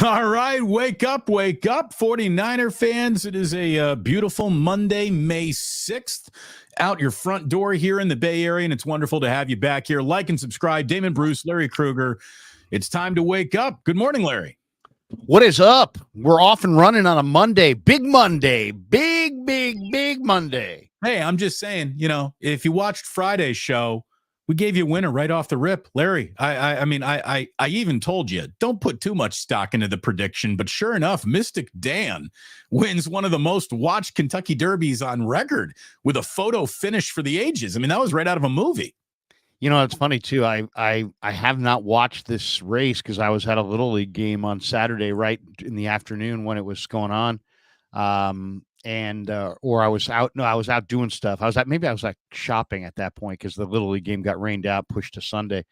All right, wake up, 49er fans. It is a beautiful Monday, May 6th, out your front door here in the Bay Area, and it's wonderful to have you back here. Like and subscribe. Damon Bruce, Larry Kruger. It's time to wake up. Good morning, Larry. What is up? We're off and running on a Monday. Big Monday. Big Monday. Hey, I'm just saying, if you watched Friday's show, we gave you a winner right off the rip. Larry, I even told you, don't put too much stock into the prediction, but sure enough, Mystic Dan wins one of the most watched Kentucky Derbies on record with a photo finish for the ages. I mean, that was right out of a movie. It's funny too. I have not watched this race because I was at a Little League game on Saturday, right in the afternoon when it was going on. Or I was out. No, I was out doing stuff. I was like shopping at that point because the Little League game got rained out, pushed to Sunday.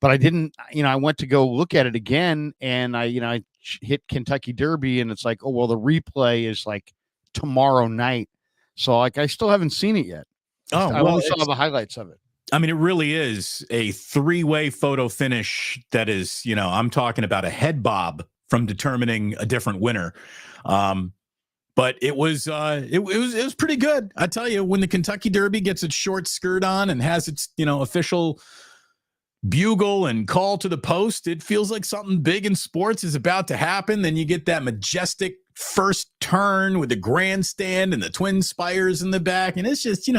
But I didn't, I went to go look at it again, and I hit Kentucky Derby, and it's like, oh well, the replay is like tomorrow night, so I still haven't seen it yet. I only saw the highlights of it. I mean, it really is a three-way photo finish that is, I'm talking about a head bob from determining a different winner. But it was pretty good. I tell you, when the Kentucky Derby gets its short skirt on and has its, official bugle and call to the post, it feels like something big in sports is about to happen. Then you get that majestic first turn with the grandstand and the twin spires in the back. And it's just,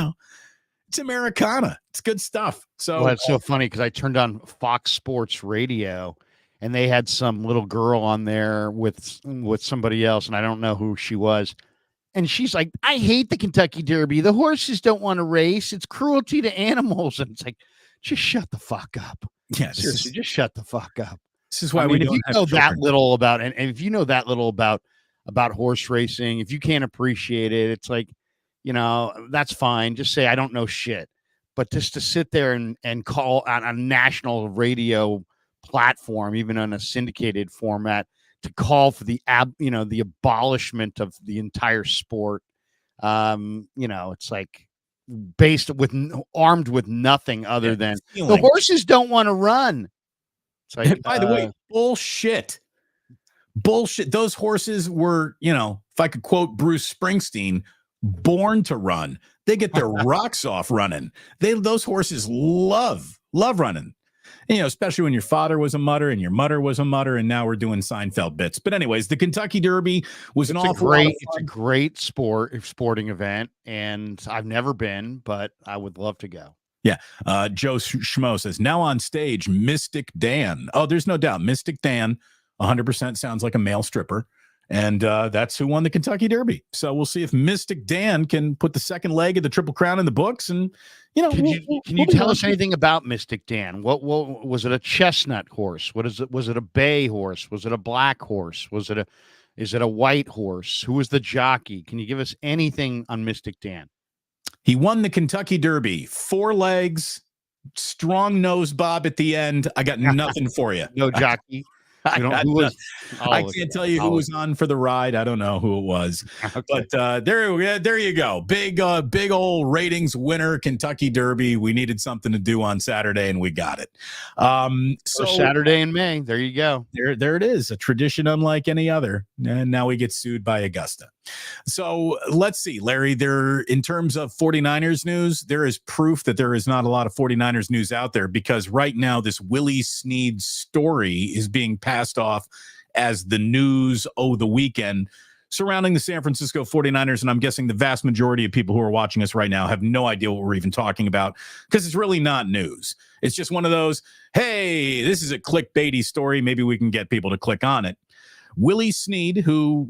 it's Americana. It's good stuff. So it's so funny because I turned on Fox Sports Radio and they had some little girl on there with somebody else, and I don't know who she was. And she's like, I hate the Kentucky Derby. The horses don't want to race. It's cruelty to animals. And it's like, just shut the fuck up. Yeah, seriously, just shut the fuck up. This is why we don't have children. That little about, and if you know that little about horse racing, if you can't appreciate it, it's like, that's fine. Just say, I don't know shit. But just to sit there and call on a national radio platform, even on a syndicated format, to call for the abolishment of the entire sport, it's like armed with nothing other than the horses don't want to run. It's like, by the way, bullshit. Those horses were, if I could quote Bruce Springsteen, born to run. They get their rocks off running. Those horses love running. And, especially when your father was a mutter and your mother was a mutter, and now we're doing Seinfeld bits. But anyways, the Kentucky Derby was it's a great sporting event, and I've never been, but I would love to go. Yeah. Joe Schmo says, now on stage, Mystic Dan. Oh, there's no doubt. Mystic Dan 100% sounds like a male stripper. And that's who won the Kentucky Derby. So we'll see if Mystic Dan can put the second leg of the Triple Crown in the books. And, can you tell us anything about Mystic Dan? What was it? A chestnut horse? What is it? Was it a bay horse? Was it a black horse? Is it a white horse? Who was the jockey? Can you give us anything on Mystic Dan? He won the Kentucky Derby, 4 legs, strong nose bob at the end. I got nothing for you. No jockey. I can't tell you who was on for the ride. I don't know who it was. Okay. But there you go. Big old ratings winner, Kentucky Derby. We needed something to do on Saturday, and we got it. So Saturday in May. There you go. There it is. A tradition unlike any other. And now we get sued by Augusta. So let's see, Larry, in terms of 49ers news, there is proof that there is not a lot of 49ers news out there, because right now this Willie Snead story is being passed off as the news the weekend surrounding the San Francisco 49ers. And I'm guessing the vast majority of people who are watching us right now have no idea what we're even talking about, because it's really not news. It's just one of those, hey, this is a clickbaity story. Maybe we can get people to click on it. Willie Snead, who,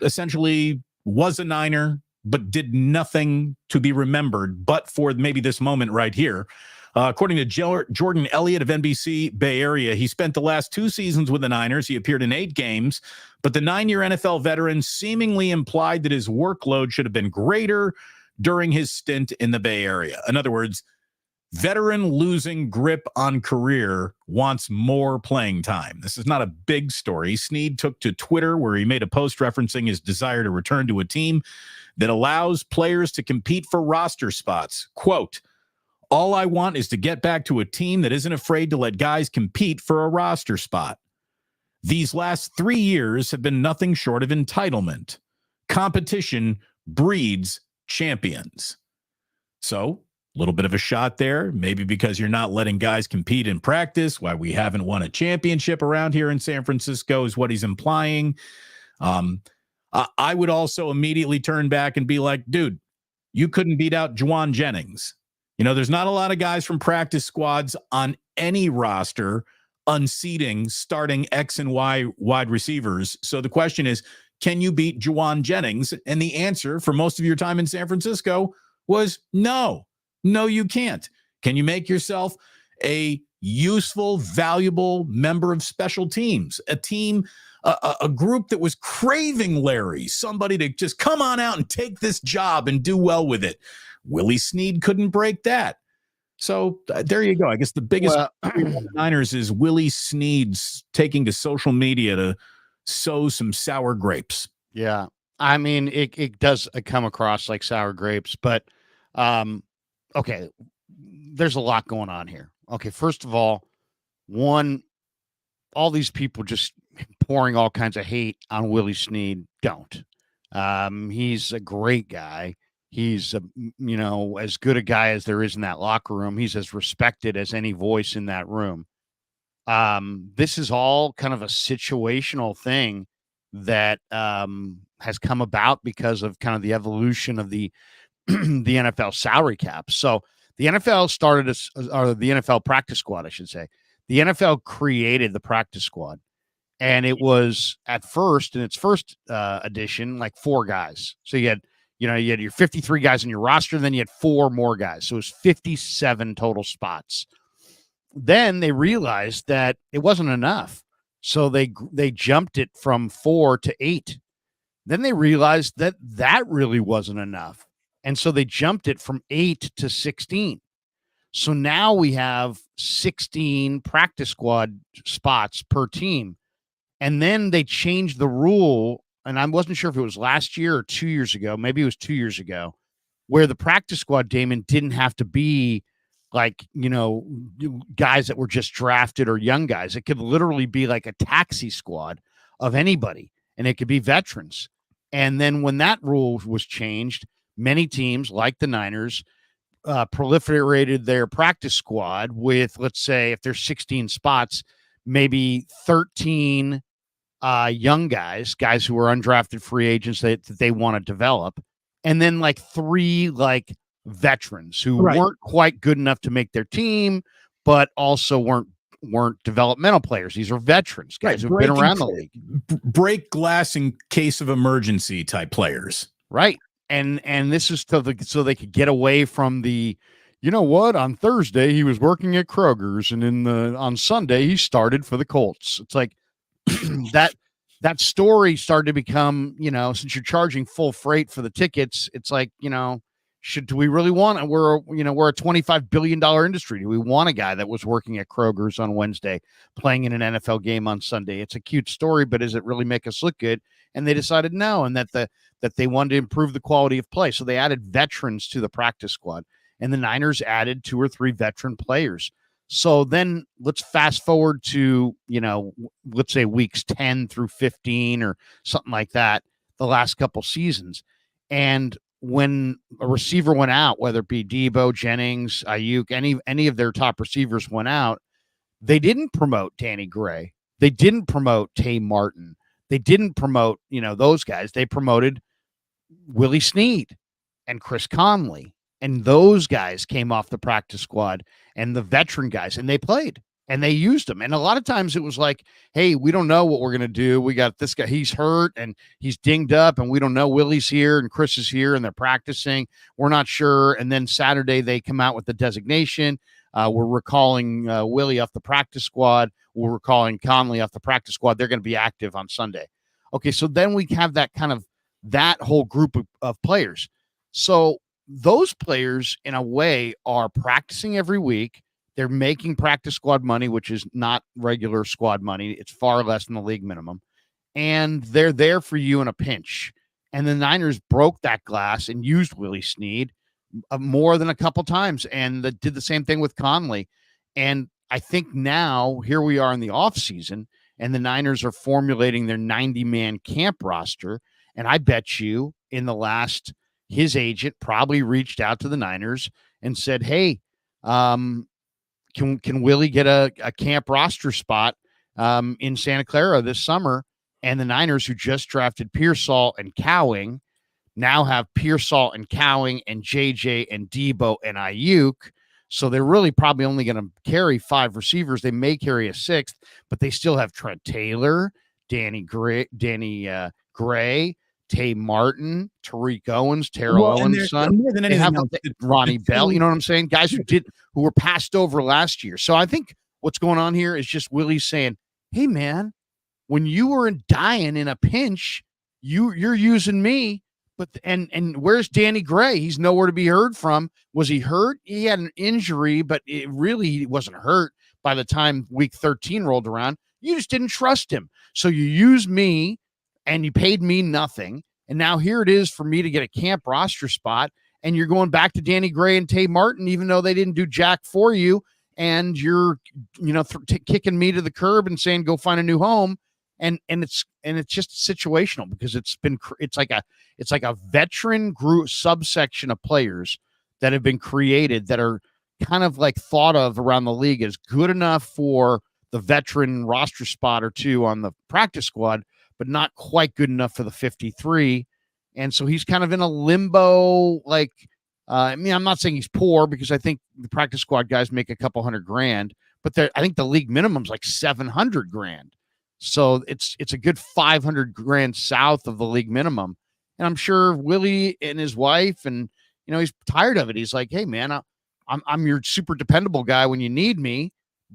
essentially was a Niner, but did nothing to be remembered, but for maybe this moment right here. According to Jordan Elliott of NBC Bay Area, he spent the last 2 seasons with the Niners. He appeared in 8 games, but the 9-year NFL veteran seemingly implied that his workload should have been greater during his stint in the Bay Area. In other words, veteran losing grip on career wants more playing time. This is not a big story. Snead took to Twitter, where he made a post referencing his desire to return to a team that allows players to compete for roster spots. Quote, all I want is to get back to a team that isn't afraid to let guys compete for a roster spot. These last 3 years have been nothing short of entitlement. Competition breeds champions. So, a little bit of a shot there, maybe because you're not letting guys compete in practice, why we haven't won a championship around here in San Francisco is what he's implying. I would also immediately turn back and be like, dude, you couldn't beat out Juwan Jennings. There's not a lot of guys from practice squads on any roster unseating starting X and Y wide receivers. So the question is, can you beat Juwan Jennings? And the answer for most of your time in San Francisco was no. No, you can't. Can you make yourself a useful, valuable member of special teams, a team, a group that was craving Larry, somebody to just come on out and take this job and do well with it? Willie Snead couldn't break that. So there you go. I guess the biggest the Niners is Willie Snead's taking to social media to sow some sour grapes. Yeah. I mean, it does come across like sour grapes, but okay, there's a lot going on here. Okay, first of all, all these people just pouring all kinds of hate on Willie Snead don't. He's a great guy. He's as good a guy as there is in that locker room. He's as respected as any voice in that room. This is all kind of a situational thing that has come about because of kind of the evolution of the the NFL salary cap. So the NFL or the NFL practice squad, I should say. The NFL created the practice squad, and it was at first in its first edition like 4 guys. So you had your 53 guys in your roster, then you had 4 more guys. So it was 57 total spots. Then they realized that it wasn't enough. So they jumped it from 4 to 8. Then they realized that really wasn't enough. And so they jumped it from 8 to 16. So now we have 16 practice squad spots per team. And then they changed the rule, and I wasn't sure if it was last year or 2 years ago. Maybe it was 2 years ago, where the practice squad, Damon, didn't have to be like, guys that were just drafted or young guys. It could literally be like a taxi squad of anybody, and it could be veterans. And then when that rule was changed, many teams like the Niners proliferated their practice squad with, let's say, if there's 16 spots, maybe 13 young guys who are undrafted free agents that they want to develop, and then like 3 like veterans who weren't quite good enough to make their team, but also weren't developmental players. These are veterans, guys who've been around the league. Break glass in case of emergency type players. Right. And this is so they could get away from the, on Thursday he was working at Kroger's, and on Sunday he started for the Colts. It's like that story started to become, since you're charging full freight for the tickets, it's like, do we really want it? We're a $25 billion industry. Do we want a guy that was working at Kroger's on Wednesday playing in an NFL game on Sunday? It's a cute story, but does it really make us look good? And they decided no, and that they wanted to improve the quality of play. So they added veterans to the practice squad, and the Niners added 2 or 3 veteran players. So then let's fast forward to, let's say weeks 10 through 15 or something like that, the last couple seasons. And when a receiver went out, whether it be Debo, Jennings, Ayuk, any of their top receivers went out, they didn't promote Danny Gray. They didn't promote Tay Martin. They didn't promote, those guys. They promoted Willie Snead and Chris Conley. And those guys came off the practice squad, and the veteran guys, and they played and they used them. And a lot of times it was like, hey, we don't know what we're going to do. We got this guy, he's hurt and he's dinged up, and we don't know. Willie's here and Chris is here and they're practicing. We're not sure. And then Saturday they come out with the designation. We're recalling Willie off the practice squad. We're recalling Conley off the practice squad. They're going to be active on Sunday. Okay, so then we have that whole group of players. So those players, in a way, are practicing every week. They're making practice squad money, which is not regular squad money. It's far less than the league minimum. And they're there for you in a pinch. And the Niners broke that glass and used Willie Snead more than a couple times, and did the same thing with Conley. And I think now here we are in the offseason, and the Niners are formulating their 90-man camp roster. And I bet you his agent probably reached out to the Niners and said, hey, can Willie get a camp roster spot in Santa Clara this summer? And the Niners, who just drafted Pearsall and Cowing, now have Pearsall and Cowing and JJ and Debo and Ayuk. So they're really probably only going to carry 5 receivers. They may carry a 6th, but they still have Trent Taylor, Danny Gray, Tay Martin, Tariq Owens, Terrell Owens' son. More than they have else, Ronnie Bell. You know what I'm saying? Guys who were passed over last year. So I think what's going on here is just Willie saying, hey, man, when you were dying in a pinch, you're using me. But and where's Danny Gray? He's nowhere to be heard from. Was he hurt? He had an injury, but he wasn't hurt by the time week 13 rolled around. You just didn't trust him. So you used me and you paid me nothing. And now here it is for me to get a camp roster spot. And you're going back to Danny Gray and Tay Martin, even though they didn't do jack for you. And you're, kicking me to the curb and saying, go find a new home. And it's just situational because it's like a veteran group subsection of players that have been created that are kind of like thought of around the league as good enough for the veteran roster spot or 2 on the practice squad, but not quite good enough for the 53. And so he's kind of in a limbo. I'm not saying he's poor because I think the practice squad guys make a couple $100,000, but I think the league minimum is like $700,000. So it's a good $500,000 south of the league minimum. And I'm sure Willie and his wife, and he's tired of it. He's like, hey man, I'm your super dependable guy when you need me,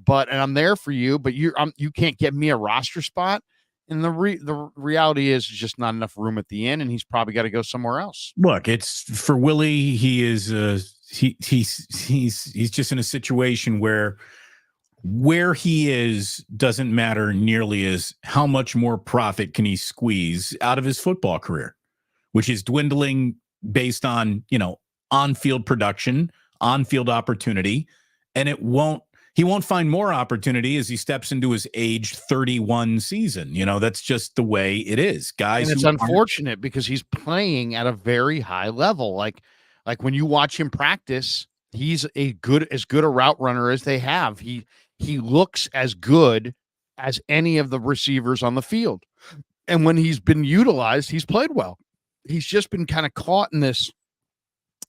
and I'm there for you, but you can't get me a roster spot. And the reality is just not enough room at the inn, and he's probably got to go somewhere else. Look, it's for Willie. He is he's just in a situation where he is doesn't matter nearly as how much more profit can he squeeze out of his football career, which is dwindling based on, on-field production, on-field opportunity. And he won't find more opportunity as he steps into his age 31 season. That's just the way it is, guys. And it's unfortunate because he's playing at a very high level. Like when you watch him practice, he's as good a route runner as they have. He looks as good as any of the receivers on the field. And when he's been utilized, he's played well. He's just been kind of caught in this.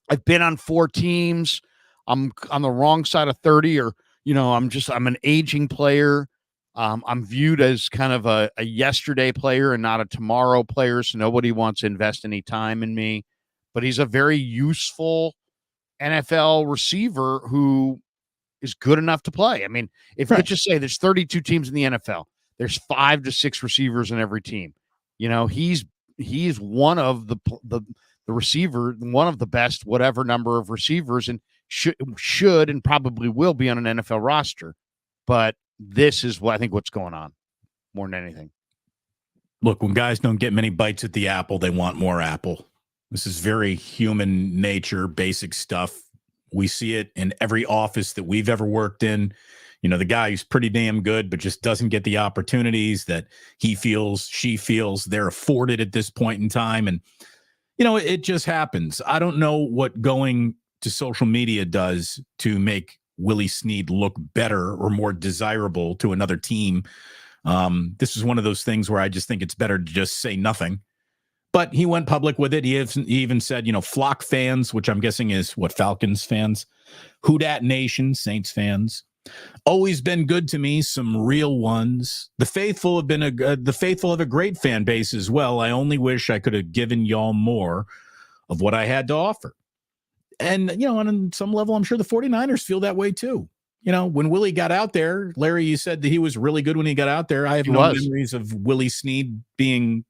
I've been on 4 teams. I'm on the wrong side of 30, or, I'm an aging player. I'm viewed as kind of a yesterday player and not a tomorrow player. So nobody wants to invest any time in me, but he's a very useful NFL receiver who is good enough to play. I mean, if you just say there's 32 teams in the NFL, there's 5 to 6 receivers in every team. He's one of the receiver, one of the best, whatever number of receivers, and should and probably will be on an NFL roster. But this is what's going on more than anything. Look, when guys don't get many bites at the apple, they want more apple. This is very human nature, basic stuff. We see it in every office that we've ever worked in. The guy who's pretty damn good, but just doesn't get the opportunities that she feels they're afforded at this point in time. And, it just happens. I don't know what going to social media does to make Willie Snead look better or more desirable to another team. This is one of those things where I just think it's better to just say nothing. But he went public with it. He even said, flock fans, which I'm guessing is what, Falcons fans, Who Dat Nation, Saints fans, always been good to me. Some real ones. The faithful have a great fan base as well. I only wish I could have given y'all more of what I had to offer. And, on some level, I'm sure the 49ers feel that way too. When Willie got out there, Larry, you said that he was really good when he got out there. I have no memories of Willie Snead being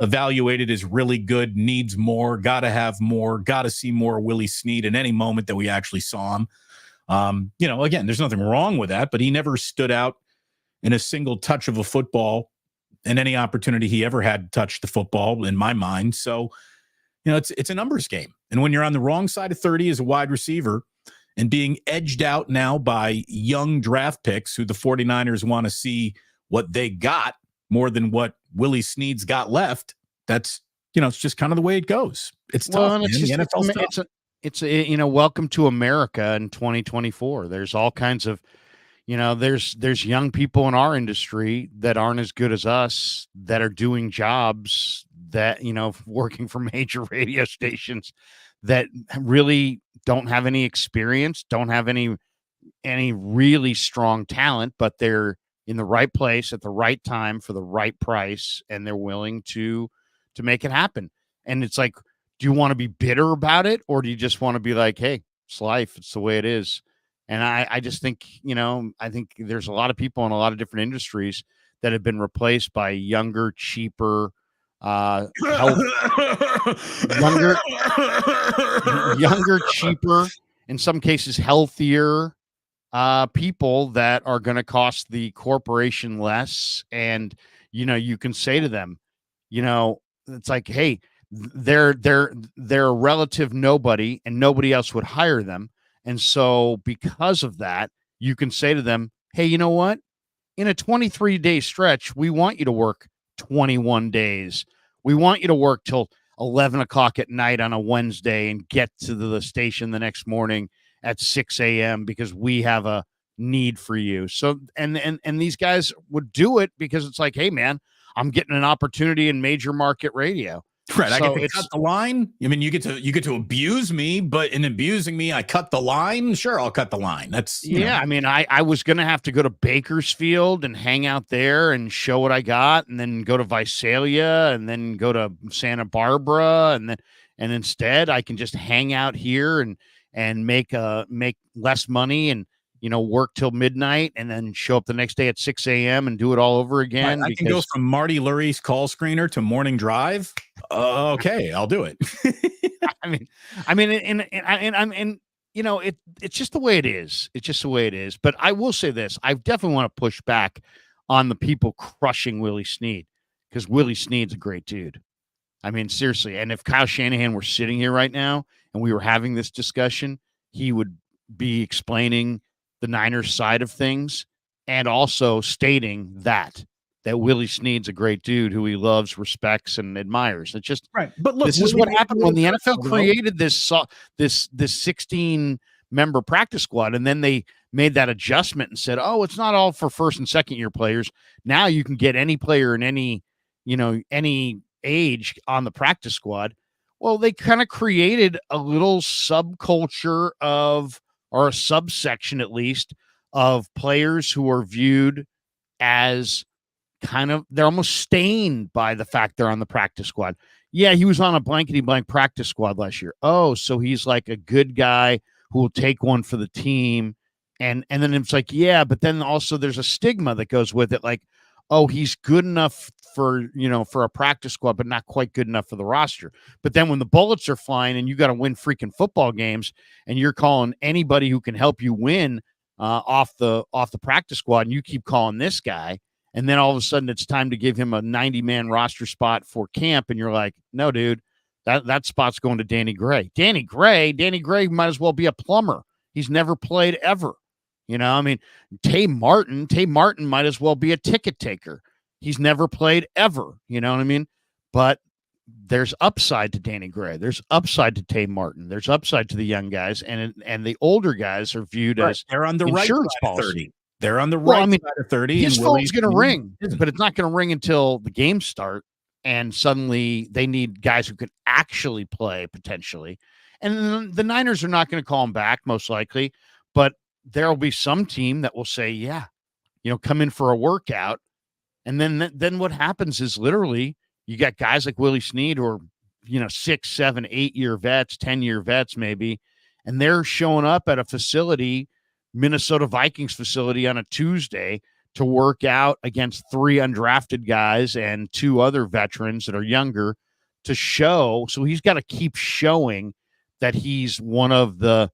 evaluated as really good, needs more, got to have more, got to see more Willie Snead in any moment that we actually saw him. Again, there's nothing wrong with that, but he never stood out in a single touch of a football in any opportunity he ever had to touch the football in my mind. So, it's a numbers game. And when you're on the wrong side of 30 as a wide receiver and being edged out now by young draft picks who the 49ers want to see what they got more than what Willie Snead's got left. That's, it's just kind of the way it goes. It's tough, man. The NFL's tough. It's welcome to America in 2024. There's all kinds of, there's young people in our industry that aren't as good as us that are doing jobs that, working for major radio stations that really don't have any experience, don't have any really strong talent, but they're in the right place at the right time for the right price, and they're willing to make it happen. And it's like, do you want to be bitter about it, or do you just want to be like, hey, it's life, it's the way it is? And I just think, I think there's a lot of people in a lot of different industries that have been replaced by younger, cheaper, younger, cheaper, in some cases healthier people that are going to cost the corporation less. And you can say to them, it's like, hey, they're a relative nobody, and nobody else would hire them. And so because of that, you can say to them, hey, you know what? In a 23-day stretch, we want you to work 21 days. We want you to work till 11 o'clock at night on a Wednesday and get to the station the next morning at 6 a.m. because we have a need for you. So, and these guys would do it because it's like, hey, man, I'm getting an opportunity in major market radio. Right. So I get to cut the line. I mean, you get to abuse me, but in abusing me, I cut the line. Sure, I'll cut the line. That's I mean, I was going to have to go to Bakersfield and hang out there and show what I got, and then go to Visalia, and then go to Santa Barbara, and instead I can just hang out here and make less money and work till midnight, and then show up the next day at 6 a.m. and do it all over again. I can go from Marty Lurie's call screener to morning drive. Okay, I'll do it. It's just the way it is. It's just the way it is. But I will say this: I definitely want to push back on the people crushing Willie Snead, because Willie Snead's a great dude. I mean, seriously. And if Kyle Shanahan were sitting here right now and we were having this discussion, he would be explaining the Niners side of things, and also stating that Willie Snead's a great dude who he loves, respects, and admires. It's just right. But look, this is what happened when the NFL created this 16-member practice squad, and then they made that adjustment and said, "Oh, it's not all for first and second year players. Now you can get any player in any age on the practice squad." Well, they kind of created a little subculture or a subsection at least of players who are viewed as they're almost stained by the fact they're on the practice squad. Yeah, he was on a blankety blank practice squad last year. Oh, so he's like a good guy who will take one for the team. And then it's like, yeah, but then also there's a stigma that goes with it. Like, oh, he's good enough for a practice squad, but not quite good enough for the roster. But then when the bullets are flying and you got to win freaking football games, and you're calling anybody who can help you win off the practice squad, and you keep calling this guy, and then all of a sudden it's time to give him a 90-man roster spot for camp, and you're like, no, dude, that spot's going to Danny Gray. Danny Gray might as well be a plumber. He's never played ever. I mean, Tay Martin might as well be a ticket taker. He's never played ever. You know what I mean? But there's upside to Danny Gray. There's upside to Tay Martin. There's upside to the young guys, and the older guys are viewed as they're on the right side of 30. They're on the right side of 30. His phone's going to ring, but it's not going to ring until the games start, and suddenly they need guys who can actually play potentially. And the Niners are not going to call him back, most likely, but there will be some team that will say, yeah, come in for a workout. And then what happens is literally you got guys like Willie Snead who are, 6, 7, 8-year vets, 10-year vets maybe, and they're showing up at a facility, Minnesota Vikings facility, on a Tuesday to work out against 3 undrafted guys and 2 other veterans that are younger to show. So he's got to keep showing that he's one of the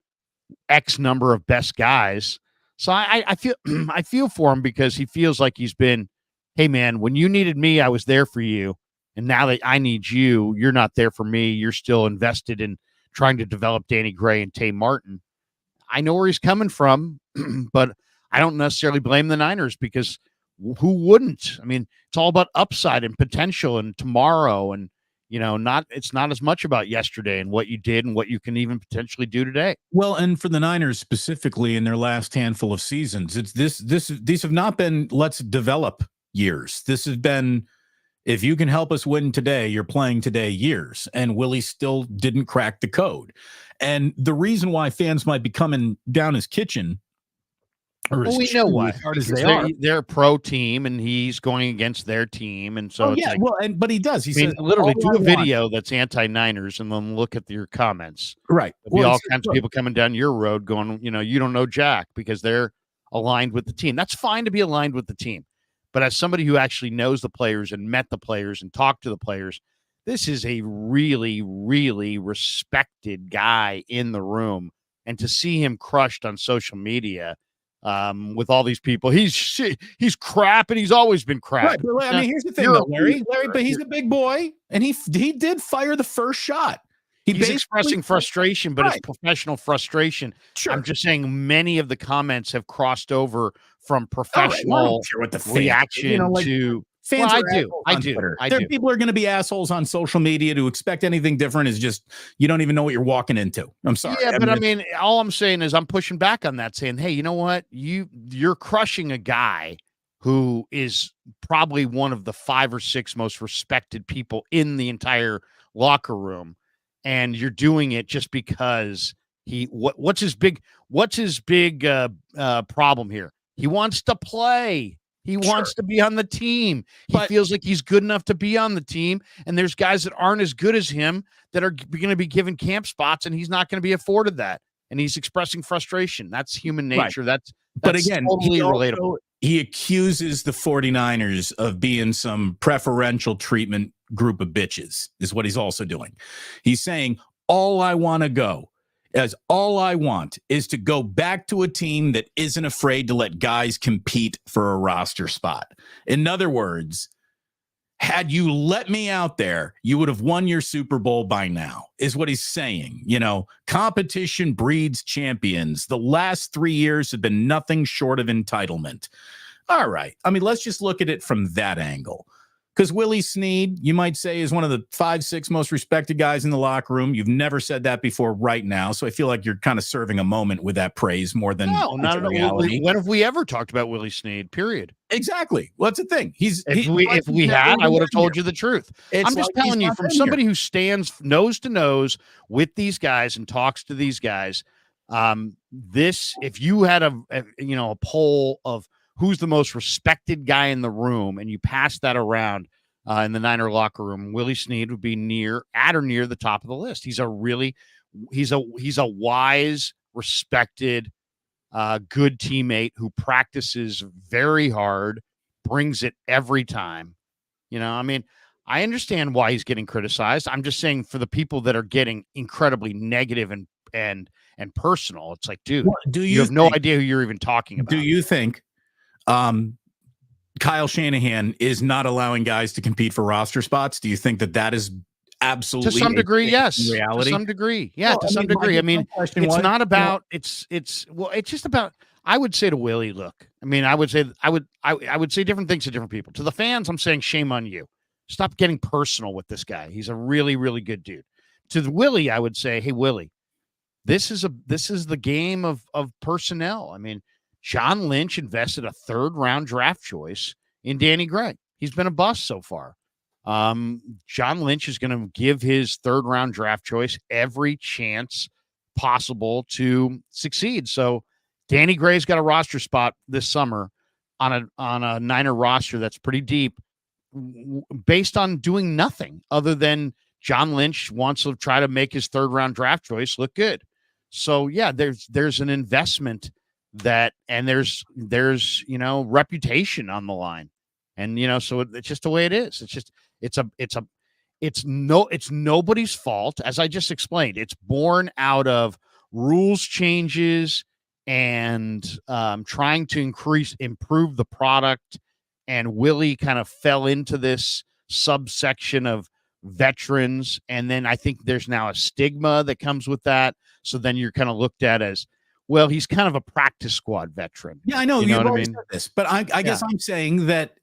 X number of best guys. So I feel for him, because he feels like he's been, hey man, when you needed me, I was there for you. And now that I need you, you're not there for me. You're still invested in trying to develop Danny Gray and Tay Martin. I know where he's coming from, but I don't necessarily blame the Niners, because who wouldn't? I mean, it's all about upside and potential and tomorrow, and it's not as much about yesterday and what you did and what you can even potentially do today. Well, and for the Niners specifically in their last handful of seasons, these have not been let's develop years. This has been, if you can help us win today, you're playing today years. And Willie still didn't crack the code. And the reason why fans might be coming down his kitchen, or we know why. as hard as they are, they're a pro team, and he's going against their team, and so but he does. He says, literally do a video that's anti-Niners, and then look at your comments. Right, there'll be all kinds of people coming down your road going, you don't know Jack, because they're aligned with the team. That's fine to be aligned with the team, but as somebody who actually knows the players and met the players and talked to the players, this is a really, really respected guy in the room, and to see him crushed on social media. With all these people, he's crap, and he's always been crap. Right, I mean, here's the thing, though, Larry, but he's a big boy, and he did fire the first shot. He's expressing frustration, but it's professional frustration. Sure. I'm just saying many of the comments have crossed over from professional reaction to. Fans, I do. People are going to be assholes on social media. To expect anything different is just, you don't even know what you're walking into. I'm sorry. Yeah, but I mean, all I'm saying is I'm pushing back on that, saying, hey, you know what? You're crushing a guy who is probably one of the 5 or 6 most respected people in the entire locker room, and you're doing it just because what's his big problem here? He wants to play. He wants to be on the team. He feels like he's good enough to be on the team. And there's guys that aren't as good as him that are going to be given camp spots, and he's not going to be afforded that. And he's expressing frustration. That's human nature. Right. That's again, totally relatable. He accuses the 49ers of being some preferential treatment group of bitches, is what he's also doing. He's saying, all I want is to go back to a team that isn't afraid to let guys compete for a roster spot. In other words, had you let me out there, you would have won your Super Bowl by now, is what he's saying. Competition breeds champions. The last 3 years have been nothing short of entitlement. All right. I mean, let's just look at it from that angle. Because Willie Snead, you might say, is one of the 5, 6 most respected guys in the locker room. You've never said that before right now. So I feel like you're kind of serving a moment with that praise more than not reality. When have we ever talked about Willie Snead, period? Exactly. Well, that's the thing. If we had, I would have told you the truth. I'm just telling you, from somebody who stands nose to nose with these guys and talks to these guys, if you had a poll of who's the most respected guy in the room, and you pass that around in the Niner locker room, Willie Snead would be at or near the top of the list. He's a wise, respected, good teammate who practices very hard, brings it every time. I mean, I understand why he's getting criticized. I'm just saying, for the people that are getting incredibly negative and personal, it's like, dude, you have no idea who you're even talking about. Do you think Kyle Shanahan is not allowing guys to compete for roster spots? Do you think that is absolutely, to some degree, yes, reality? To some degree, yeah, to some degree. I mean, it's not about it's just about. I would say to Willie, look, I mean, I would say different things to different people. To the fans, I'm saying, shame on you. Stop getting personal with this guy. He's a really, really good dude. To Willie, I would say, hey, Willie, this is the game of personnel. I mean, John Lynch invested a 3rd-round draft choice in Danny Gray. He's been a bust so far. John Lynch is going to give his 3rd-round draft choice every chance possible to succeed. So Danny Gray's got a roster spot this summer on a Niner roster that's pretty deep, based on doing nothing other than John Lynch wants to try to make his 3rd-round draft choice look good. So yeah, there's an investment and there's reputation on the line, and so it's just the way it is. It's nobody's fault, as I just explained. It's born out of rules changes and trying to improve the product, and Willie kind of fell into this subsection of veterans, and then I think there's now a stigma that comes with that. So then you're kind of looked at as, Well, he's kind of a practice squad veteran. Yeah, I know. You know You've what I always mean? said this, but I guess I'm saying that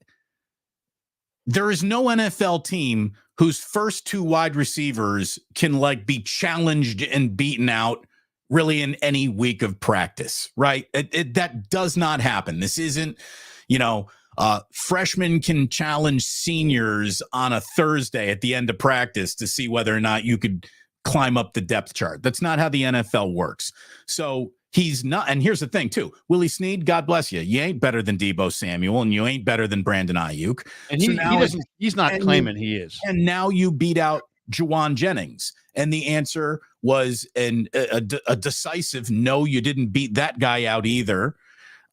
there is no NFL team whose first two wide receivers can like be challenged and beaten out really in any week of practice, right? That does not happen. This isn't, freshmen can challenge seniors on a Thursday at the end of practice to see whether or not you could climb up the depth chart. That's not how the NFL works. So he's not. And here's the thing, too. Willie Snead, God bless you. You ain't better than Deebo Samuel, and you ain't better than Brandon Ayuk. And he's not claiming he is. And now you beat out Juwan Jennings. And the answer was a decisive no, you didn't beat that guy out either.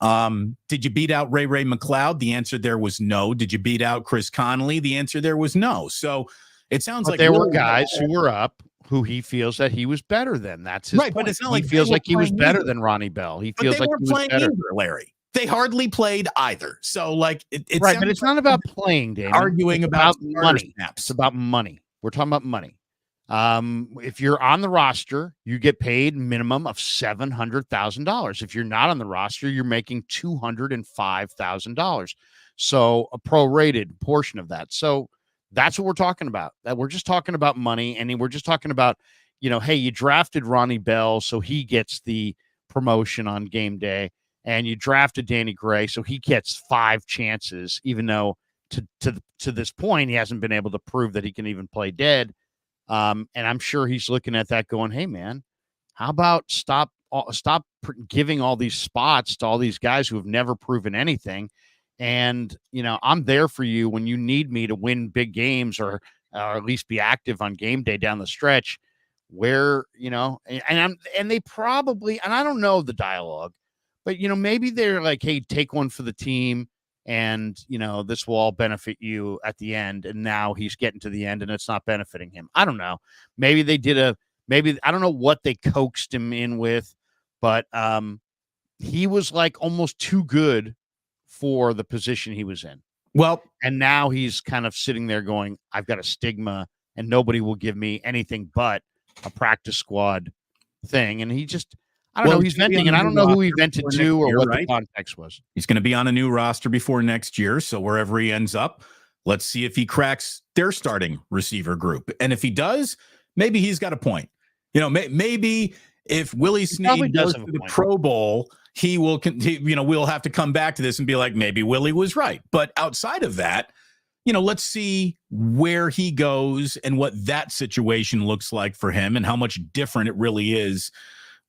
Did you beat out Ray McLeod? The answer there was no. Did you beat out Chris Conley? The answer there was no. So it sounds like there were guys who were up who he feels that he was better than. That's his point. But it's not he like feels like he was better either. than Ronnie Bell. He But feels they like weren't he was playing better. either, Larry. They hardly played either. So like it's right, but it's not about playing, Damon. Arguing about money. Snaps. It's about money. We're talking about money. If you're on the roster, you get paid minimum of $700,000. If you're not on the roster, you're making $205,000. So a prorated portion of that. So that's what we're talking about. That we're just talking about money, and we're just talking about, hey, you drafted Ronnie Bell, so he gets the promotion on game day, and you drafted Danny Gray, so he gets 5 chances, even though to this point he hasn't been able to prove that he can even play dead. And I'm sure he's looking at that going, hey, man, how about stop giving all these spots to all these guys who have never proven anything. And, I'm there for you when you need me to win big games or at least be active on game day down the stretch where, and they probably, and I don't know the dialogue, but, maybe they're like, hey, take one for the team. And, this will all benefit you at the end. And now he's getting to the end and it's not benefiting him. I don't know. Maybe they I don't know what they coaxed him in with, but he was like almost too good for the position he was in. Well, and now he's kind of sitting there going, I've got a stigma and nobody will give me anything but a practice squad thing. And he just, I don't know, he's venting, and I don't know who he vented to or what the context was. He's going to be on a new roster before next year. So wherever he ends up, let's see if he cracks their starting receiver group. And if he does, maybe he's got a point. Maybe if Willie Snead goes to the Pro Bowl, he will, we'll have to come back to this and be like, maybe Willie was right. But outside of that, let's see where he goes and what that situation looks like for him and how much different it really is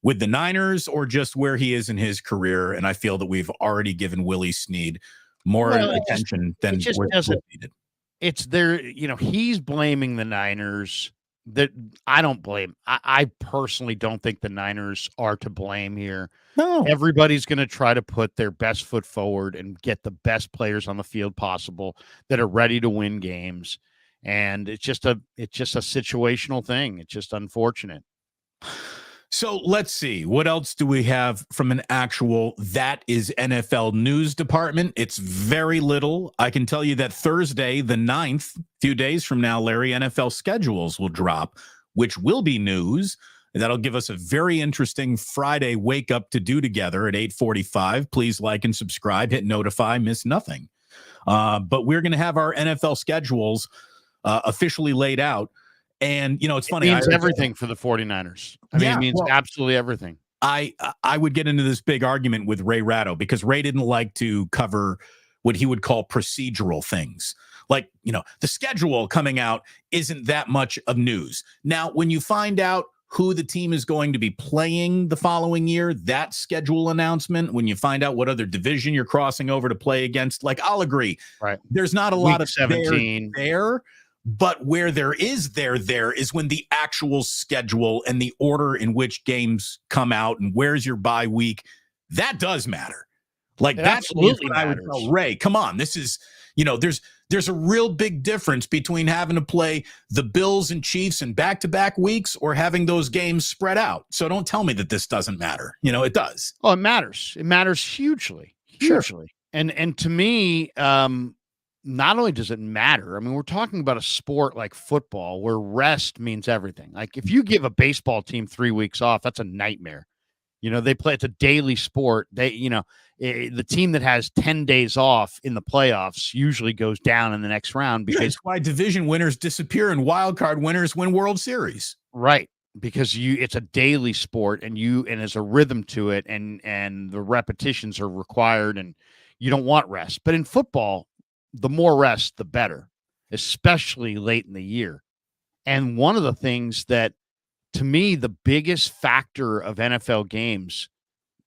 with the Niners or just where he is in his career. And I feel that we've already given Willie Snead more attention than needed. It's there, he's blaming the Niners. That I don't blame. I personally don't think the Niners are to blame here. No, everybody's going to try to put their best foot forward and get the best players on the field possible that are ready to win games. And it's just a situational thing. It's just unfortunate. So let's see. What else do we have from an actual that is NFL news department? It's very little. I can tell you that Thursday, the 9th, few days from now, Larry, NFL schedules will drop, which will be news. That'll give us a very interesting Friday wake up to do together at 8:45. Please like and subscribe, hit notify, miss nothing. But we're going to have our NFL schedules officially laid out. And, it's funny. It means everything for the 49ers. I mean, it means absolutely everything. I would get into this big argument with Ray Ratto because Ray didn't like to cover what he would call procedural things. Like, the schedule coming out isn't that much of news. Now, when you find out who the team is going to be playing the following year, that schedule announcement, when you find out what other division you're crossing over to play against, like, I'll agree. Right. There's not a Week lot of 17 there. But where there is when the actual schedule and the order in which games come out and where's your bye week, that does matter. Like, that's absolutely what I would tell Ray. Come on, this is, there's a real big difference between having to play the Bills and Chiefs in back-to-back weeks or having those games spread out. So don't tell me that this doesn't matter. It does. Oh, it matters. It matters hugely. Sure. And to me, not only does it matter, I mean, we're talking about a sport like football where rest means everything. Like if you give a baseball team 3 weeks off, that's a nightmare. They play, it's a daily sport. The team that has 10 days off in the playoffs usually goes down in the next round because that's why division winners disappear and wild card winners win World Series. Right. Because it's a daily sport and there's a rhythm to it and the repetitions are required and you don't want rest. But in football, the more rest, the better, especially late in the year. And one of the things that, to me, the biggest factor of NFL games,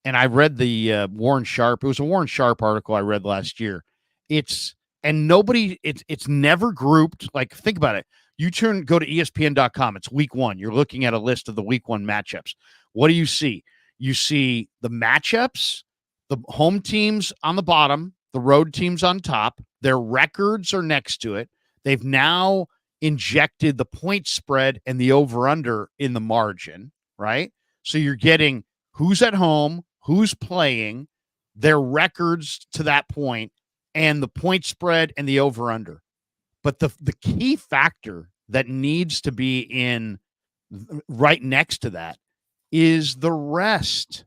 and I read the Warren Sharp, it was a Warren Sharp article I read last year. It's never grouped. Like, think about it. You go to ESPN.com. It's week 1. You're looking at a list of the week 1 matchups. What do you see? You see the matchups, the home teams on the bottom, the road teams on top. Their records are next to it. They've now injected the point spread and the over-under in the margin, right? So you're getting who's at home, who's playing, their records to that point, and the point spread and the over-under. But the key factor that needs to be in right next to that is the rest.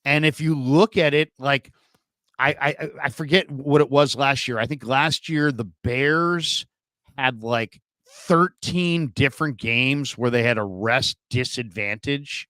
And if you look at it, like I forget what it was last year. I think last year the Bears had like 13 different games where they had a rest disadvantage.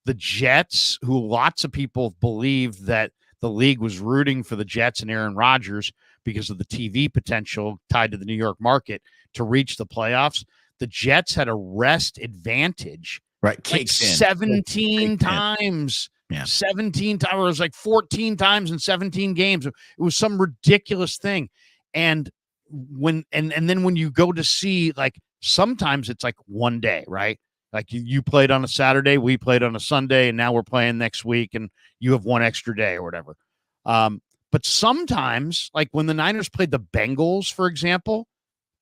The Jets, who lots of people believe that the league was rooting for the Jets and Aaron Rodgers because of the TV potential tied to the New York market to reach the playoffs. The Jets had a rest advantage, right? Like 17 times. Yeah. 17 times. It was like 14 times in 17 games. It was some ridiculous thing. And then when you go to see, like, sometimes it's like one day, right? Like you played on a Saturday, we played on a Sunday, and now we're playing next week, and you have one extra day or whatever. But sometimes, like when the Niners played the Bengals, for example,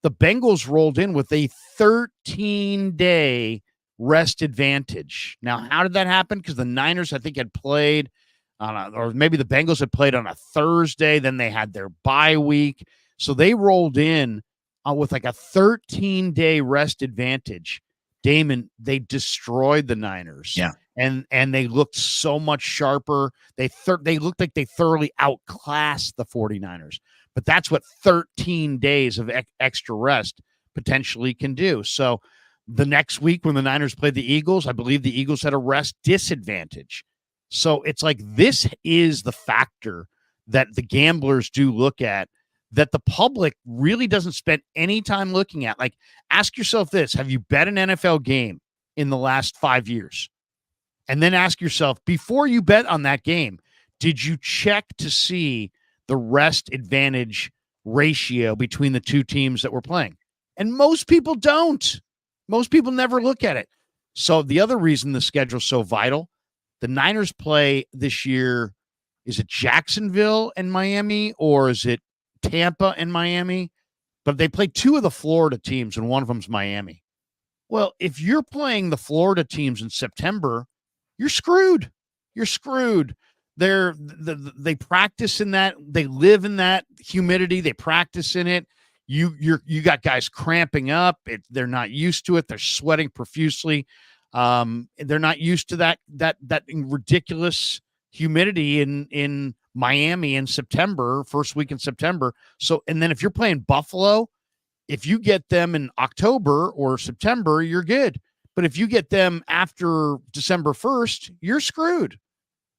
the Bengals rolled in with a 13-day rest advantage. Now, how did that happen? Because the Niners, I think, had played or maybe the Bengals had played on a Thursday, then they had their bye week. So they rolled in with like a 13-day rest advantage. Damon, they destroyed the Niners. Yeah. And they looked so much sharper. They looked like they thoroughly outclassed the 49ers. But that's what 13 days of extra rest potentially can do. So the next week when the Niners played the Eagles, I believe the Eagles had a rest disadvantage. So it's like this is the factor that the gamblers do look at that the public really doesn't spend any time looking at. Like, ask yourself this. Have you bet an NFL game in the last 5 years? And then ask yourself, before you bet on that game, did you check to see the rest advantage ratio between the two teams that were playing? And most people don't. Most people never look at it. So the other reason the schedule's so vital, the Niners play this year, is it Jacksonville and Miami, or is it Tampa and Miami? But they play two of the Florida teams, and one of them's Miami. Well, if you're playing the Florida teams in September, you're screwed. You're screwed. They practice in that. They live in that humidity. They practice in it. You got guys cramping up. They're not used to it. They're sweating profusely. They're not used to that ridiculous humidity in Miami in September, first week in September. So, and then if you're playing Buffalo, if you get them in October or September, you're good. But if you get them after December 1st, you're screwed.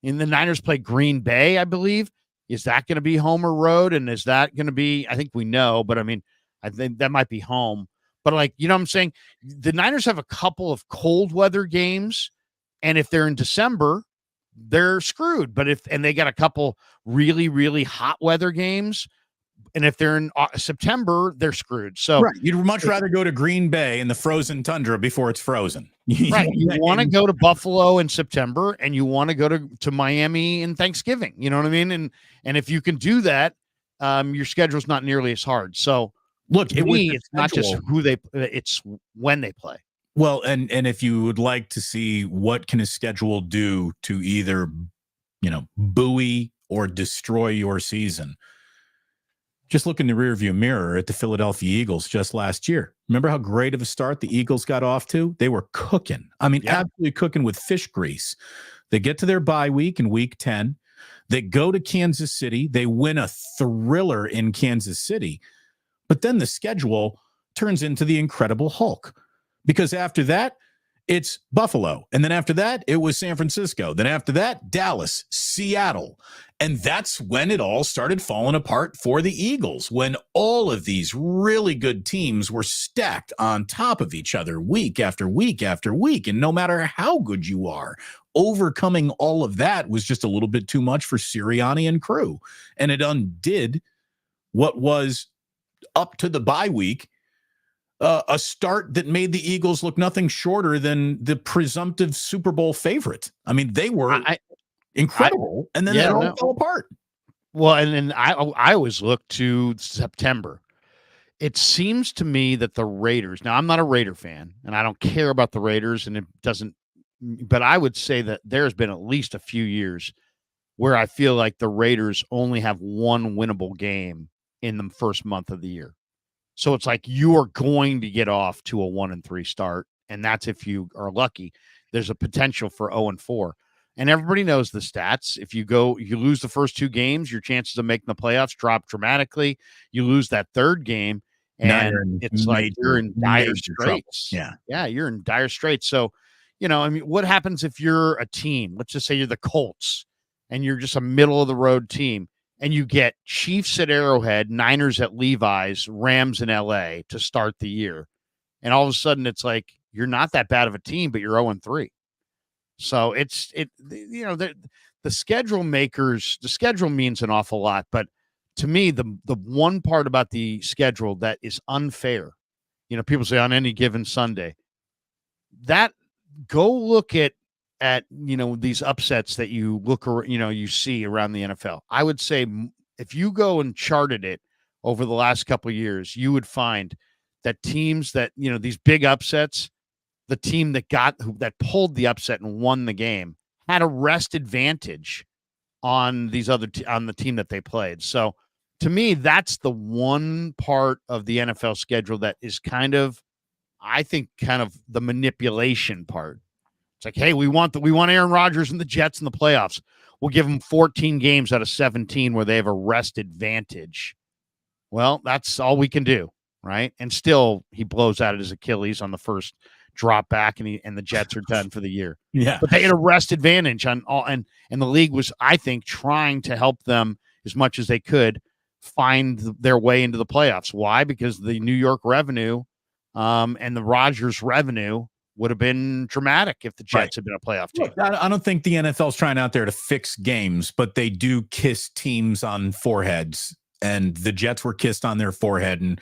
And the Niners play Green Bay, I believe. Is that going to be home or road? And is that going to be, I think we know, but I mean, I think that might be home. But like, you know what I'm saying? The Niners have a couple of cold weather games. And if they're in December, they're screwed. But and they got a couple really, really hot weather games. And if they're in September, they're screwed. So right. You'd much rather go to Green Bay in the frozen tundra before it's frozen. Right. You want to go to Buffalo in September, and you want to go to Miami in Thanksgiving. You know what I mean? And if you can do that, your schedule's not nearly as hard. So look, it's not just it's when they play. Well, and if you would like to see what can a schedule do to either, buoy or destroy your season, just look in the rearview mirror at the Philadelphia Eagles just last year. Remember how great of a start the Eagles got off to? They were cooking. I mean, absolutely cooking with fish grease. They get to their bye week in week 10. They go to Kansas City. They win a thriller in Kansas City. But then the schedule turns into the Incredible Hulk, because after that, it's Buffalo. And then after that, it was San Francisco. Then after that, Dallas, Seattle. And that's when it all started falling apart for the Eagles, when all of these really good teams were stacked on top of each other week after week after week. And no matter how good you are, overcoming all of that was just a little bit too much for Sirianni and crew. And it undid what was up to the bye week, a start that made the Eagles look nothing shorter than the presumptive Super Bowl favorite. I mean, they were incredible, and then it all fell apart. Well, and I always look to September. It seems to me that the Raiders, now I'm not a Raider fan, and I don't care about the Raiders, and it doesn't, but I would say that there's been at least a few years where I feel like the Raiders only have one winnable game in the first month of the year. So it's like you are going to get off to a 1-3 start, and that's if you are lucky. There's a potential for 0-4, and everybody knows the stats. If you lose the first 2 games, your chances of making the playoffs drop dramatically. You lose that third game, and it's like you're in dire straits. Yeah, you're in dire straits. So, I mean, what happens if you're a team? Let's just say you're the Colts, and you're just a middle of the road team. And you get Chiefs at Arrowhead, Niners at Levi's, Rams in LA to start the year. And all of a sudden it's like, you're not that bad of a team, but you're 0-3. So the schedule makers, the schedule means an awful lot. But to me, the one part about the schedule that is unfair, people say on any given Sunday, that go look at these upsets that you you see around the NFL. I would say if you go and charted it over the last couple of years, you would find that teams that, these big upsets, the team that pulled the upset and won the game had a rest advantage on on the team that they played. So to me, that's the one part of the NFL schedule that is I think the manipulation part. It's like, hey, we want Aaron Rodgers and the Jets in the playoffs. We'll give them 14 games out of 17 where they have a rest advantage. Well, that's all we can do, right? And still, he blows out his Achilles on the first drop back, and the Jets are done for the year. Yeah, but they had a rest advantage on all, and the league was, I think, trying to help them as much as they could find their way into the playoffs. Why? Because the New York revenue, and the Rodgers revenue would have been dramatic if the Jets had been a playoff team. Look, I don't think the NFL's trying out there to fix games, but they do kiss teams on foreheads, and the Jets were kissed on their forehead and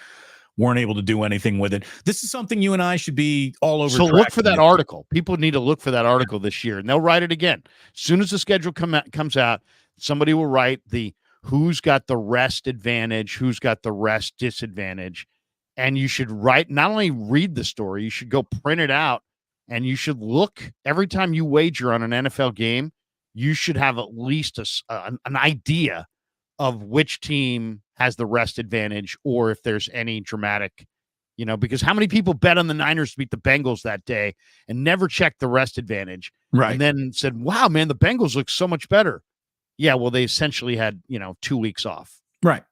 weren't able to do anything with it. This is something you and I should be all over. So look for that article. People need to look for that article this year, and they'll write it again. As soon as the schedule comes out, somebody will write who's got the rest advantage, who's got the rest disadvantage. And you should not only read the story, you should go print it out, and you should look every time you wager on an NFL game. You should have at least an idea of which team has the rest advantage, or if there's any dramatic, because how many people bet on the Niners to beat the Bengals that day and never checked the rest advantage, right? And then said, "Wow, man, the Bengals look so much better." Yeah, well, they essentially had 2 weeks off, right?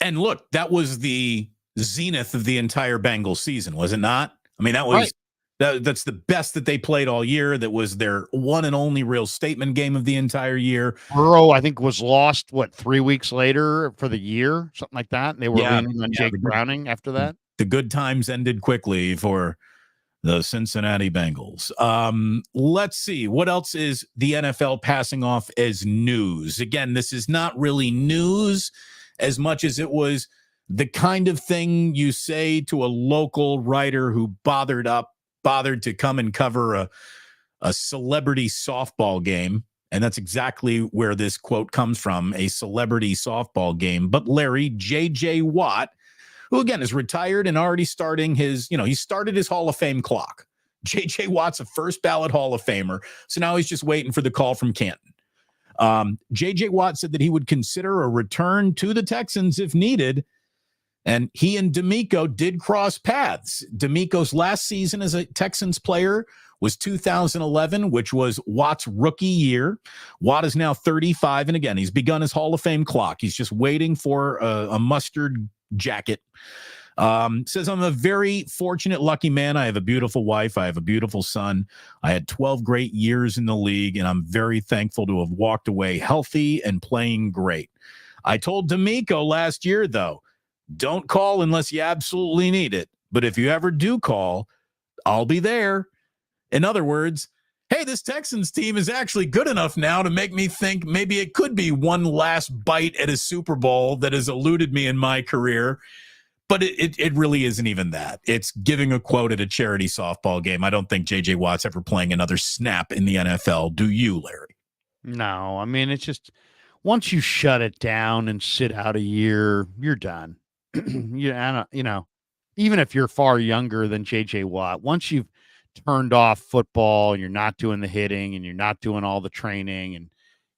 And look, that was the zenith of the entire Bengals season, was it not? I mean, that was right. That's the best that they played all year. That was their one and only real statement game of the entire year. Burrow, I think, was lost 3 weeks later for the year, something like that. And they were leaning on Jake Browning after that. The good times ended quickly for the Cincinnati Bengals. Let's see. What else is the NFL passing off as news? Again, this is not really news as much as it was the kind of thing you say to a local writer who bothered to come and cover a celebrity softball game. And that's exactly where this quote comes from, a celebrity softball game. But Larry, J.J. Watt, who again is retired and already starting his, he started his Hall of Fame clock. J.J. Watt's a first ballot Hall of Famer. So now he's just waiting for the call from Canton. J.J. Watt said that he would consider a return to the Texans if needed. And he and D'Amico did cross paths. D'Amico's last season as a Texans player was 2011, which was Watt's rookie year. Watt is now 35, and again, he's begun his Hall of Fame clock. He's just waiting for a mustard jacket. Says, I'm a very fortunate, lucky man. I have a beautiful wife. I have a beautiful son. I had 12 great years in the league, and I'm very thankful to have walked away healthy and playing great. I told D'Amico last year, though, don't call unless you absolutely need it. But if you ever do call, I'll be there. In other words, hey, this Texans team is actually good enough now to make me think maybe it could be one last bite at a Super Bowl that has eluded me in my career. But it really isn't even that. It's giving a quote at a charity softball game. I don't think J.J. Watt's ever playing another snap in the NFL. Do you, Larry? No, I mean, it's just once you shut it down and sit out a year, you're done. Even if you're far younger than J.J. Watt, once you've turned off football and you're not doing the hitting and you're not doing all the training and,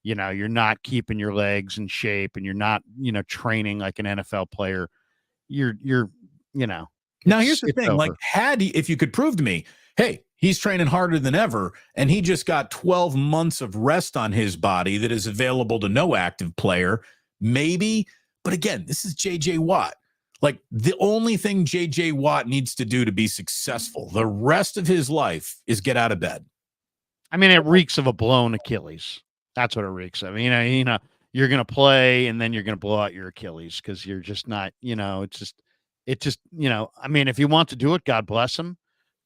you're not keeping your legs in shape and you're not, training like an NFL player, you're now here's the thing, over. Like if you could prove to me, hey, he's training harder than ever and he just got 12 months of rest on his body that is available to no active player, maybe. But again, this is J.J. Watt. Like the only thing J.J. Watt needs to do to be successful the rest of his life is get out of bed. I mean, it reeks of a blown Achilles. That's what it reeks of. You're going to play and then you're going to blow out your Achilles because you're just not, it just, I mean, if he wants to do it, God bless him.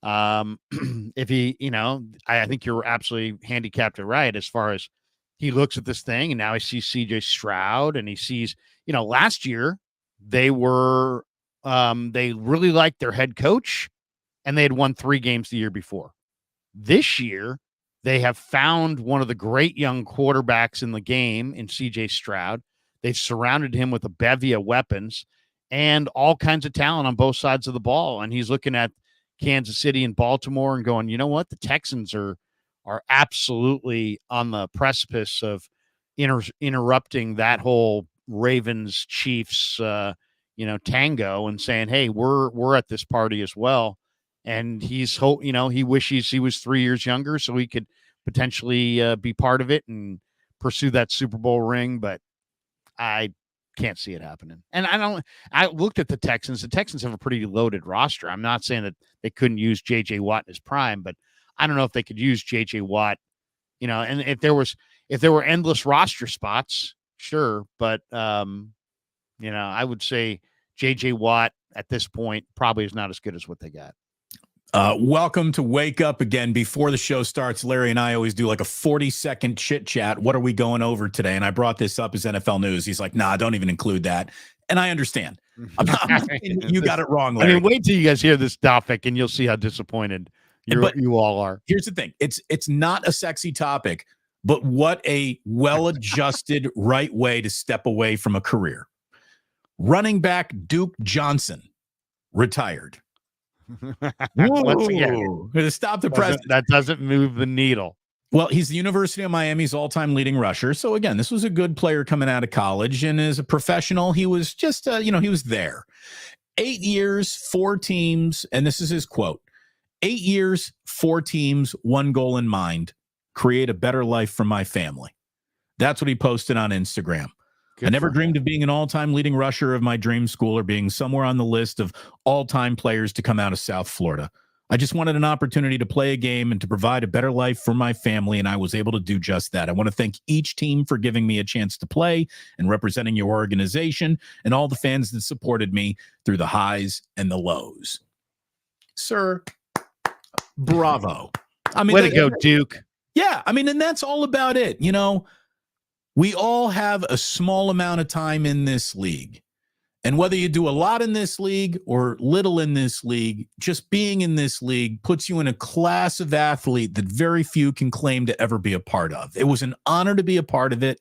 If he, I think you're absolutely handicapped it right as far as he looks at this thing and now he sees CJ Stroud and he sees, last year they were, they really liked their head coach and they had won 3 games the year before. This year, they have found one of the great young quarterbacks in the game in CJ Stroud. They've surrounded him with a bevy of weapons and all kinds of talent on both sides of the ball. And he's looking at Kansas City and Baltimore and going, you know what? The Texans are absolutely on the precipice of interrupting that whole Ravens Chiefs, tango and saying, hey, we're at this party as well. And he wishes he was 3 years younger so he could potentially be part of it and pursue that Super Bowl ring. But I can't see it happening. And I looked at the Texans. The Texans have a pretty loaded roster. I'm not saying that they couldn't use J.J. Watt in his prime, but I don't know if they could use J.J. Watt, and if there were endless roster spots, sure. But, I would say J.J. Watt at this point probably is not as good as what they got. Welcome to Wake Up Again. Before the show starts, Larry and I always do like a 40-second chit chat. What are we going over today? And I brought this up as NFL news. He's like, nah, don't even include that. And I understand. You got it wrong, Larry. I mean, wait till you guys hear this topic and you'll see how disappointed you all are. Here's the thing. It's not a sexy topic, but what a well-adjusted right way to step away from a career. Running back Duke Johnson retired. Once again, stop the president. That doesn't move the needle. Well, he's the University of Miami's all-time leading rusher. So again, this was a good player coming out of college, and as a professional, he was just, he was there. 8 years, 4 teams, and this is his quote: 8 years, 4 teams, 1 goal in mind: create a better life for my family. That's what he posted on Instagram. Good. I never dreamed of being an all-time leading rusher of my dream school or being somewhere on the list of all-time players to come out of South Florida. I just wanted an opportunity to play a game and to provide a better life for my family, and I was able to do just that. I want to thank each team for giving me a chance to play and representing your organization and all the fans that supported me through the highs and the lows. Sir, bravo. I mean, way to go, Duke. Yeah, I mean, and that's all about it, We all have a small amount of time in this league. And whether you do a lot in this league or little in this league, just being in this league puts you in a class of athlete that very few can claim to ever be a part of. It was an honor to be a part of it.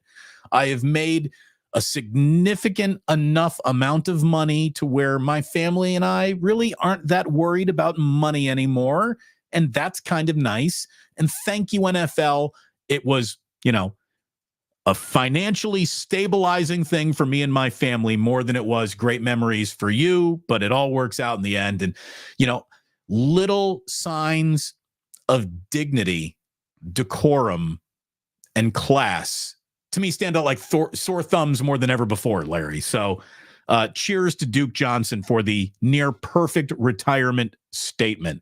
I have made a significant enough amount of money to where my family and I really aren't that worried about money anymore. And that's kind of nice. And thank you, NFL. It was, a financially stabilizing thing for me and my family more than it was great memories for you, but it all works out in the end. And, little signs of dignity, decorum, and class to me stand out like sore thumbs more than ever before, Larry. So cheers to Duke Johnson for the near perfect retirement statement.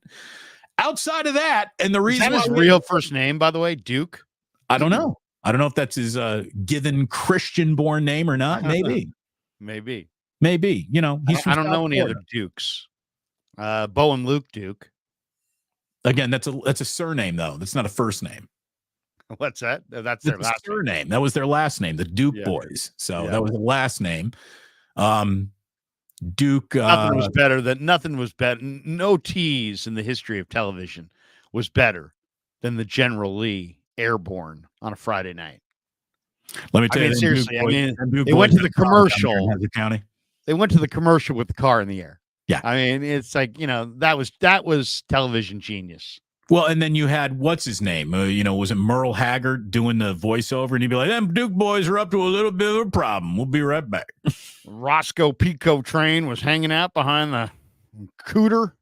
Outside of that, and the reason is that his real first name, by the way, Duke? I don't know. I don't know if that's his given Christian-born name or not. Maybe. Maybe. He's I don't know any other Dukes. Bo and Luke Duke. Again, that's a surname though. That's not a first name. What's that? That's their last surname. That was their last name, the Duke boys. So that was the last name. Duke. Nothing was better. No tease in the history of television was better than the General Lee Airborne on a Friday night. Let me tell you, seriously. They went to the commercial. County. They went to the commercial with the car in the air. Yeah, it's like that was television genius. Well, and then you had what's his name? Was it Merle Haggard doing the voiceover, and he'd be like, "Them Duke boys are up to a little bit of a problem. We'll be right back." Roscoe Pico train was hanging out behind the cooter.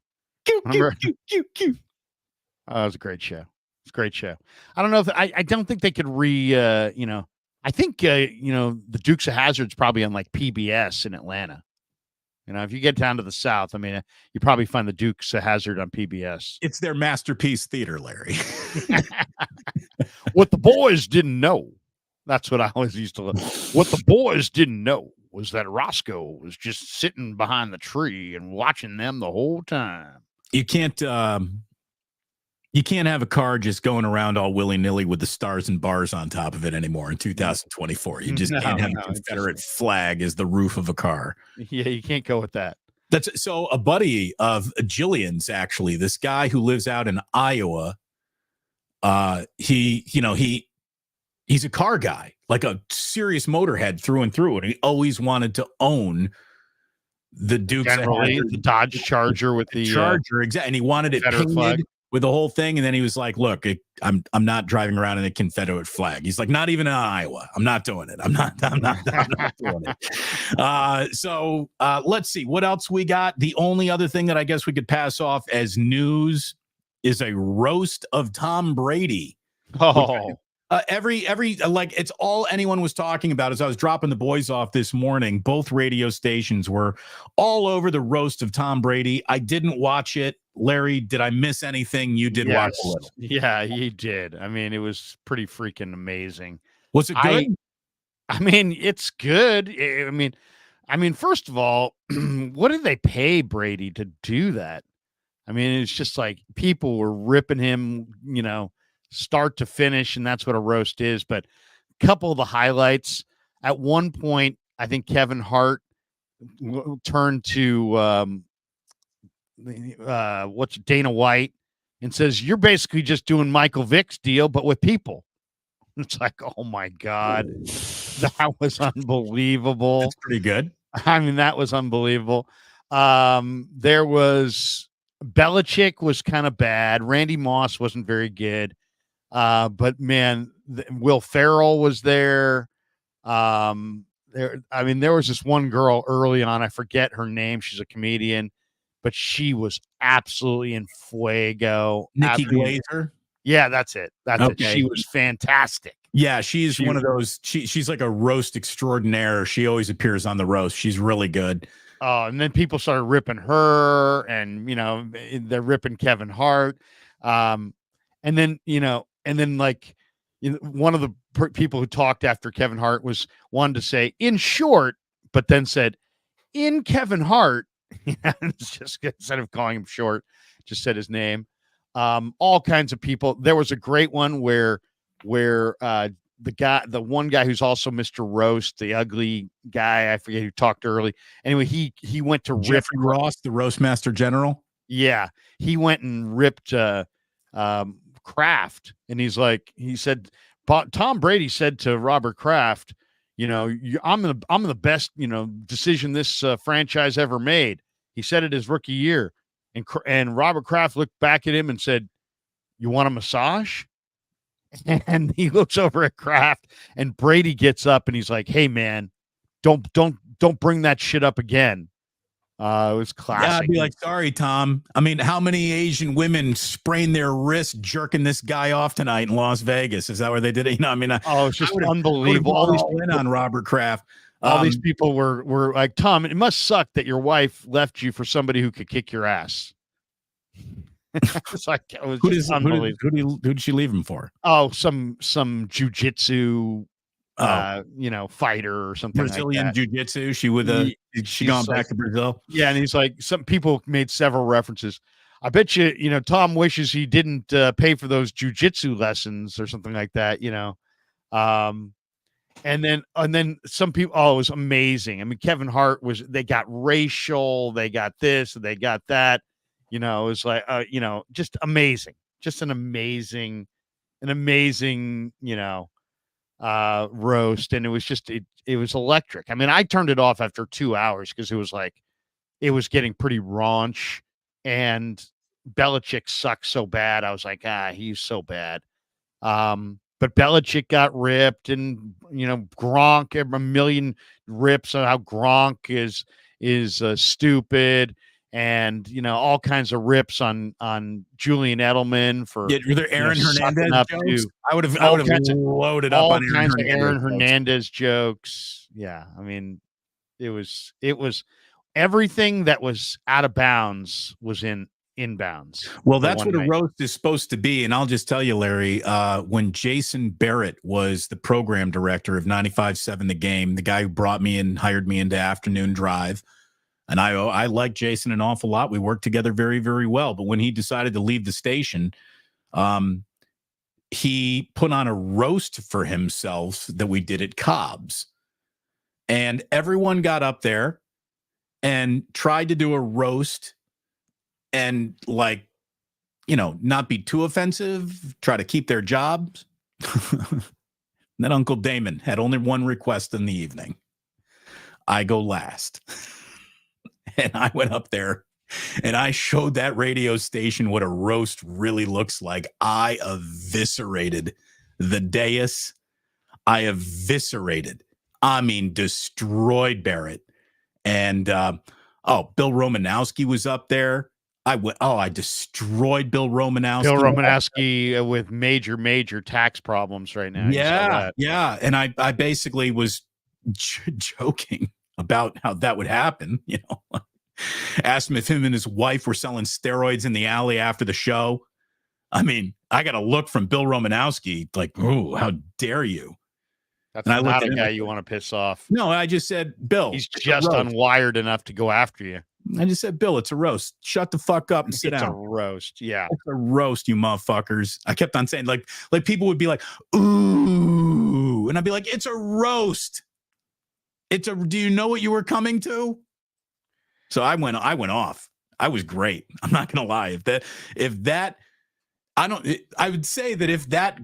It was a great show. It's a great show. I don't know if I don't think they could I think the Dukes of Hazzard's probably on like PBS in Atlanta. If you get down to the South, you probably find the Dukes of Hazzard on PBS. It's their masterpiece theater, Larry. What the boys didn't know. That's what I always used to love. What the boys didn't know was that Roscoe was just sitting behind the tree and watching them the whole time. You can't have a car just going around all willy-nilly with the stars and bars on top of it anymore in 2024. You just can't have a Confederate flag as the roof of a car. Yeah, you can't go with that. That's so a buddy of Jillian's, actually, this guy who lives out in Iowa. He's a car guy, like a serious motorhead through and through. And he always wanted to own the Dukes, the Dodge Charger with the Charger. Exactly. And he wanted it painted flag with the whole thing. And then he was like, look, I'm not driving around in a Confederate flag. He's like, not even in Iowa. I'm not doing it. I'm not doing it. So let's see what else we got. The only other thing that I guess we could pass off as news is a roast of Tom Brady. Oh, it's all anyone was talking about. As I was dropping the boys off this morning, both radio stations were all over the roast of Tom Brady. I didn't watch it. Larry, did I miss anything? You did watch a little. Yeah, you did. It was pretty freaking amazing. Was it good? It's good. First of all, what did they pay Brady to do that? It's just like people were ripping him, start to finish, and that's what a roast is. But a couple of the highlights, at one point, I think Kevin Hart turned to Dana White and says, "You're basically just doing Michael Vick's deal, but with people." It's like, oh my God, that was unbelievable. That's pretty good. That was unbelievable. There was Belichick was kind of bad. Randy Moss wasn't very good. But man, Will Ferrell was there. There was this one girl early on. I forget her name. She's a comedian, but she was absolutely in fuego. Nikki Glaser. Yeah, that's it. That's it. She was fantastic. Yeah, she's one of those. She's like a roast extraordinaire. She always appears on the roast. She's really good. Oh, and then people started ripping her, and they're ripping Kevin Hart. And then one of the people who talked after Kevin Hart wanted to say in short, but then said in Kevin Hart. It's just instead of calling him short, just said his name. All kinds of people. There was a great one where the one guy who's also Mr. Roast, the ugly guy, I forget who talked early. Anyway, he went to Jeffrey Ross, the Roastmaster General. Yeah, he went and ripped Kraft, and he said, Tom Brady said to Robert Kraft, I'm the best, decision this franchise ever made. He said it his rookie year, and Robert Kraft looked back at him and said, "You want a massage?" And he looks over at Kraft, and Brady gets up and he's like, "Hey man, don't bring that shit up again." It was classic. Yeah, I'd be like, sorry, Tom. I mean, how many Asian women sprained their wrist jerking this guy off tonight in Las Vegas? Is that where they did it? You know, I mean, it's just unbelievable. All these people in on Robert Kraft. All these people were like, Tom, it must suck that your wife left you for somebody who could kick your ass. It's like, it was unbelievable. Who did she leave him for? Oh, some jujitsu, fighter or something. Brazilian like that. Jiu-jitsu. She gone back to Brazil. Yeah, and he's like, some people made several references. I bet you, Tom wishes he didn't pay for those jujitsu lessons or something like that. And then some people. Oh, it was amazing. I mean, Kevin Hart they got racial. They got this. They got that. It was like, just amazing. Just an amazing, roast. And it was just, it was electric. I mean, I turned it off after 2 hours because it was like, it was getting pretty raunch, and Belichick sucked so bad. I was like, he's so bad. But Belichick got ripped, and, Gronk, a million rips on how Gronk is stupid. And all kinds of rips on Julian Edelman for were there Aaron Hernandez jokes? I would have loaded up on Aaron Hernandez jokes. Yeah, I mean, it was everything that was out of bounds was inbounds. Well, that's what a roast is supposed to be. And I'll just tell you, Larry, when Jason Barrett was the program director of 95.7 The Game, the guy who brought me and hired me into Afternoon Drive. And I like Jason an awful lot. We worked together very, very well. But when he decided to leave the station, he put on a roast for himself that we did at Cobb's. And everyone got up there and tried to do a roast and, like, not be too offensive, try to keep their jobs. Then Uncle Damon had only one request in the evening. I go last. And I went up there and I showed that radio station what a roast really looks like. I eviscerated the dais. I destroyed Barrett. And, Bill Romanowski was up there. I destroyed Bill Romanowski. Bill Romanowski with major tax problems right now. Yeah. And I basically was joking about how that would happen, asked him if him and his wife were selling steroids in the alley after the show. I mean, I got a look from Bill Romanowski, like, "Oh, how dare you?" That's not a guy you want to piss off. No, I just said, Bill, he's just unwired enough to go after you. I just said, Bill, it's a roast. Shut the fuck up and sit down. It's a roast, yeah. It's a roast, you motherfuckers. I kept on saying, like people would be like, "Ooh," and I'd be like, "It's a roast. Do you know what you were coming to?" So I went off. I was great. I'm not going to lie. I would say that if that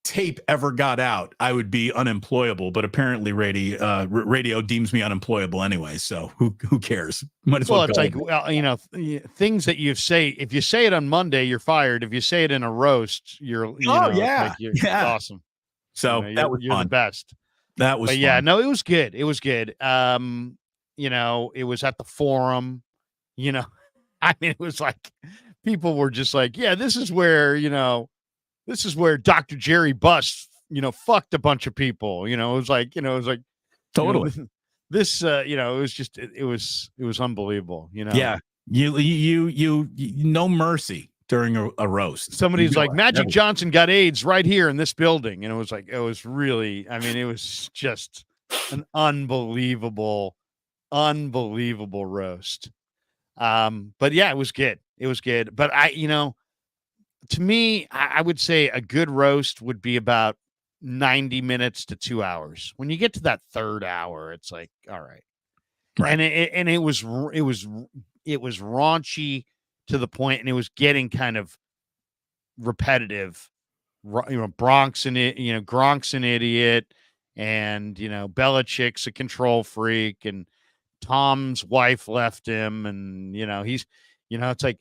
tape ever got out, I would be unemployable, but apparently radio deems me unemployable anyway. So who cares? Might as well it's like, things that you say, if you say it on Monday, you're fired. If you say it in a roast, you're awesome. So that was you're fun. The best. That was fun. Yeah, no, it was good. It was good. It was at the Forum, I mean, it was like, people were just like, yeah, this is where Dr. Jerry Buss, fucked a bunch of people, it was like, totally. This, it was unbelievable, Yeah. You no mercy during a roast. Somebody's like, Magic Johnson got AIDS right here in this building. And it was like, it was really, I mean, it was just an unbelievable roast. But yeah, it was good. It was good. But to me, I would say a good roast would be about 90 minutes to 2 hours. When you get to that third hour, it's like, all right. And it was raunchy to the point, and it was getting kind of repetitive. Gronk's an idiot, and Belichick's a control freak, and Tom's wife left him, and he's it's like,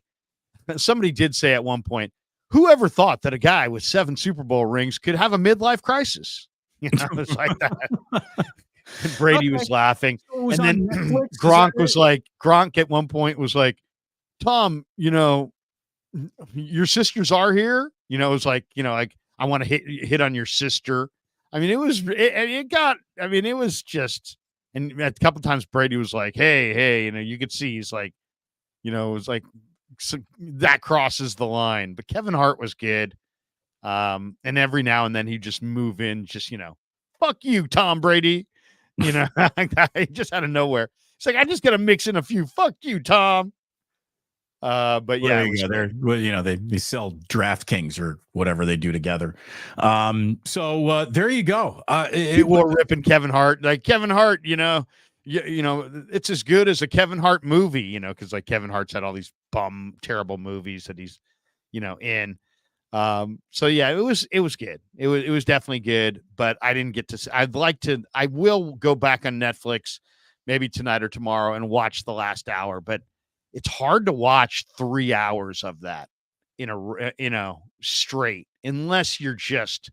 somebody did say at one point, whoever thought that a guy with 7 Super Bowl rings could have a midlife crisis? It's like that. And Brady was laughing. So it was And on then Netflix? Is Gronk that was it? like, Gronk at one point was like, Tom, your sisters are here. It was like, like, I want to hit on your sister. I mean, it was just, and a couple times Brady was like, hey, you could see he's like, it was like, so that crosses the line. But Kevin Hart was good. And every now and then he just move in, just, fuck you, Tom Brady. Just out of nowhere. It's like, I just got to mix in a few, fuck you, Tom. But yeah, There you go. They're, well, they sell DraftKings or whatever they do together. So there you go. People are ripping Kevin Hart. Like, Kevin Hart, it's as good as a Kevin Hart movie, because like Kevin Hart's had all these terrible movies that he's, in. So yeah, it was good. It was definitely good, but I didn't get to. I will go back on Netflix maybe tonight or tomorrow and watch the last hour, but it's hard to watch 3 hours of that straight, unless you're just,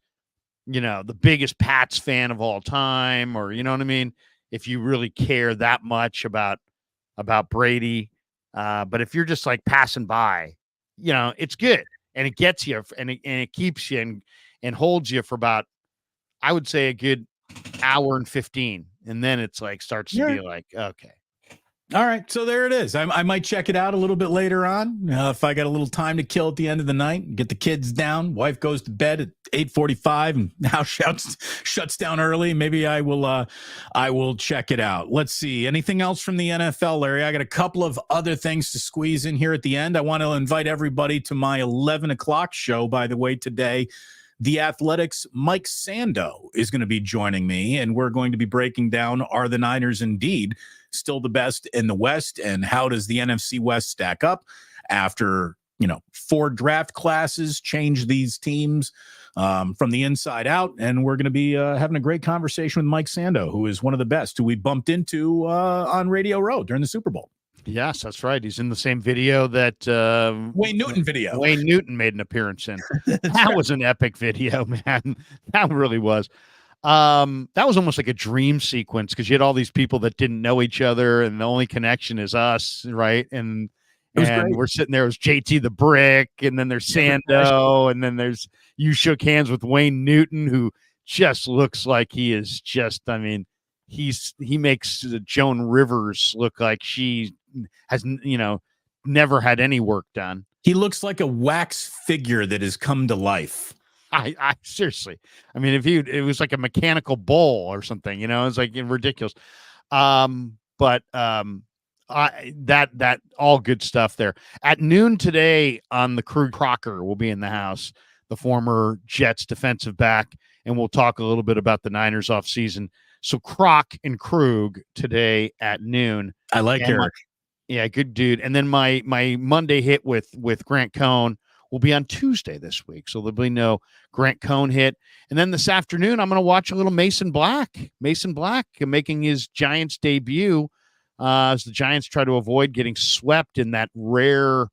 the biggest Pats fan of all time, or, you know what I mean? If you really care that much about Brady. But if you're just like passing by, it's good, and it gets you, and it keeps you and holds you for about, I would say, a good hour and 15. And then it's like, starts to be like, okay. All right, so there it is. I might check it out a little bit later on if I got a little time to kill at the end of the night. Get the kids down. Wife goes to bed at 8:45, and house shuts down early. Maybe I will check it out. Let's see. Anything else from the NFL, Larry? I got a couple of other things to squeeze in here at the end. I want to invite everybody to my 11 o'clock show. By the way, today, The Athletic's Mike Sando is going to be joining me, and we're going to be breaking down, are the Niners indeed still the best in the West, and how does the NFC West stack up after 4 draft classes change these teams from the inside out? And we're going to be having a great conversation with Mike Sando, who is one of the best, who we bumped into on Radio Row during the Super Bowl. Yes, that's right. He's in the same video that Wayne Newton video. Wayne Newton made an appearance in. That was an epic video, man. That really was. That was almost like a dream sequence, because you had all these people that didn't know each other, and the only connection is us, right? And we're sitting there. It was JT the Brick, and then there's Sando, and then you shook hands with Wayne Newton, who just looks like he is just, he makes Joan Rivers look like she has, never had any work done. He looks like a wax figure that has come to life. I seriously, it was like a mechanical bull or something, it's like ridiculous. That all good stuff there. At noon today on the Krug, Crocker will be in the house, the former Jets defensive back, and we'll talk a little bit about the Niners off season. So Croc and Krug today at noon. I like Eric. Yeah, good dude. And then my Monday hit with Grant Cohn will be on Tuesday this week. So there'll be no Grant Cohn hit. And then this afternoon, I'm going to watch a little Mason Black. Mason Black making his Giants debut as the Giants try to avoid getting swept in that rare,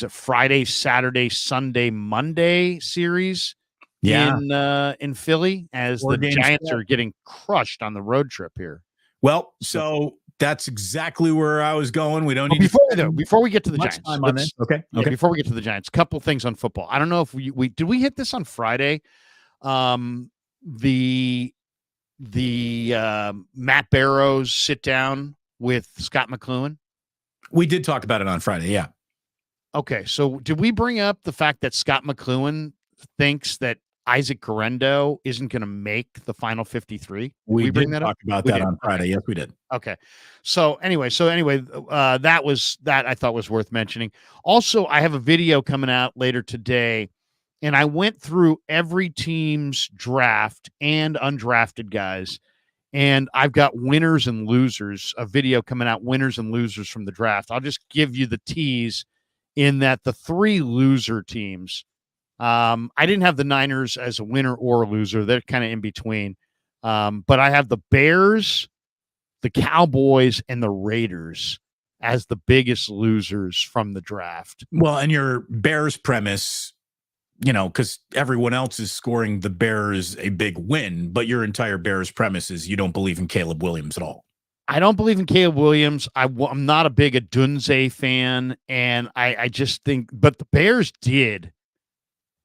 Friday, Saturday, Sunday, Monday series in Philly, as the Giants are getting crushed on the road trip here. Well, so that's exactly where I was going. We don't need before we get to the Giants. Okay. Before we get to the Giants, a couple things on football. I don't know if we did we hit this on Friday. The Matt Barrows sit down with Scott McCloughan. We did talk about it on Friday. Yeah. Okay. So did we bring up the fact that Scott McCloughan thinks that Isaac Guerrendo isn't going to make the final 53? We did talk about that on Friday. Yes, we did. Okay. So anyway, that I thought was worth mentioning. Also, I have a video coming out later today, and I went through every team's draft and undrafted guys, and I've got winners and losers, a video coming out, winners and losers from the draft. I'll just give you the tease in that the 3 loser teams, I didn't have the Niners as a winner or a loser. They're kind of in between. But I have the Bears, the Cowboys, and the Raiders as the biggest losers from the draft. Well, and your Bears premise because everyone else is scoring the Bears a big win, but your entire Bears premise is you don't believe in Caleb Williams at all. I don't believe in Caleb Williams. I'm not a big Adunze fan, and I just think, but the Bears did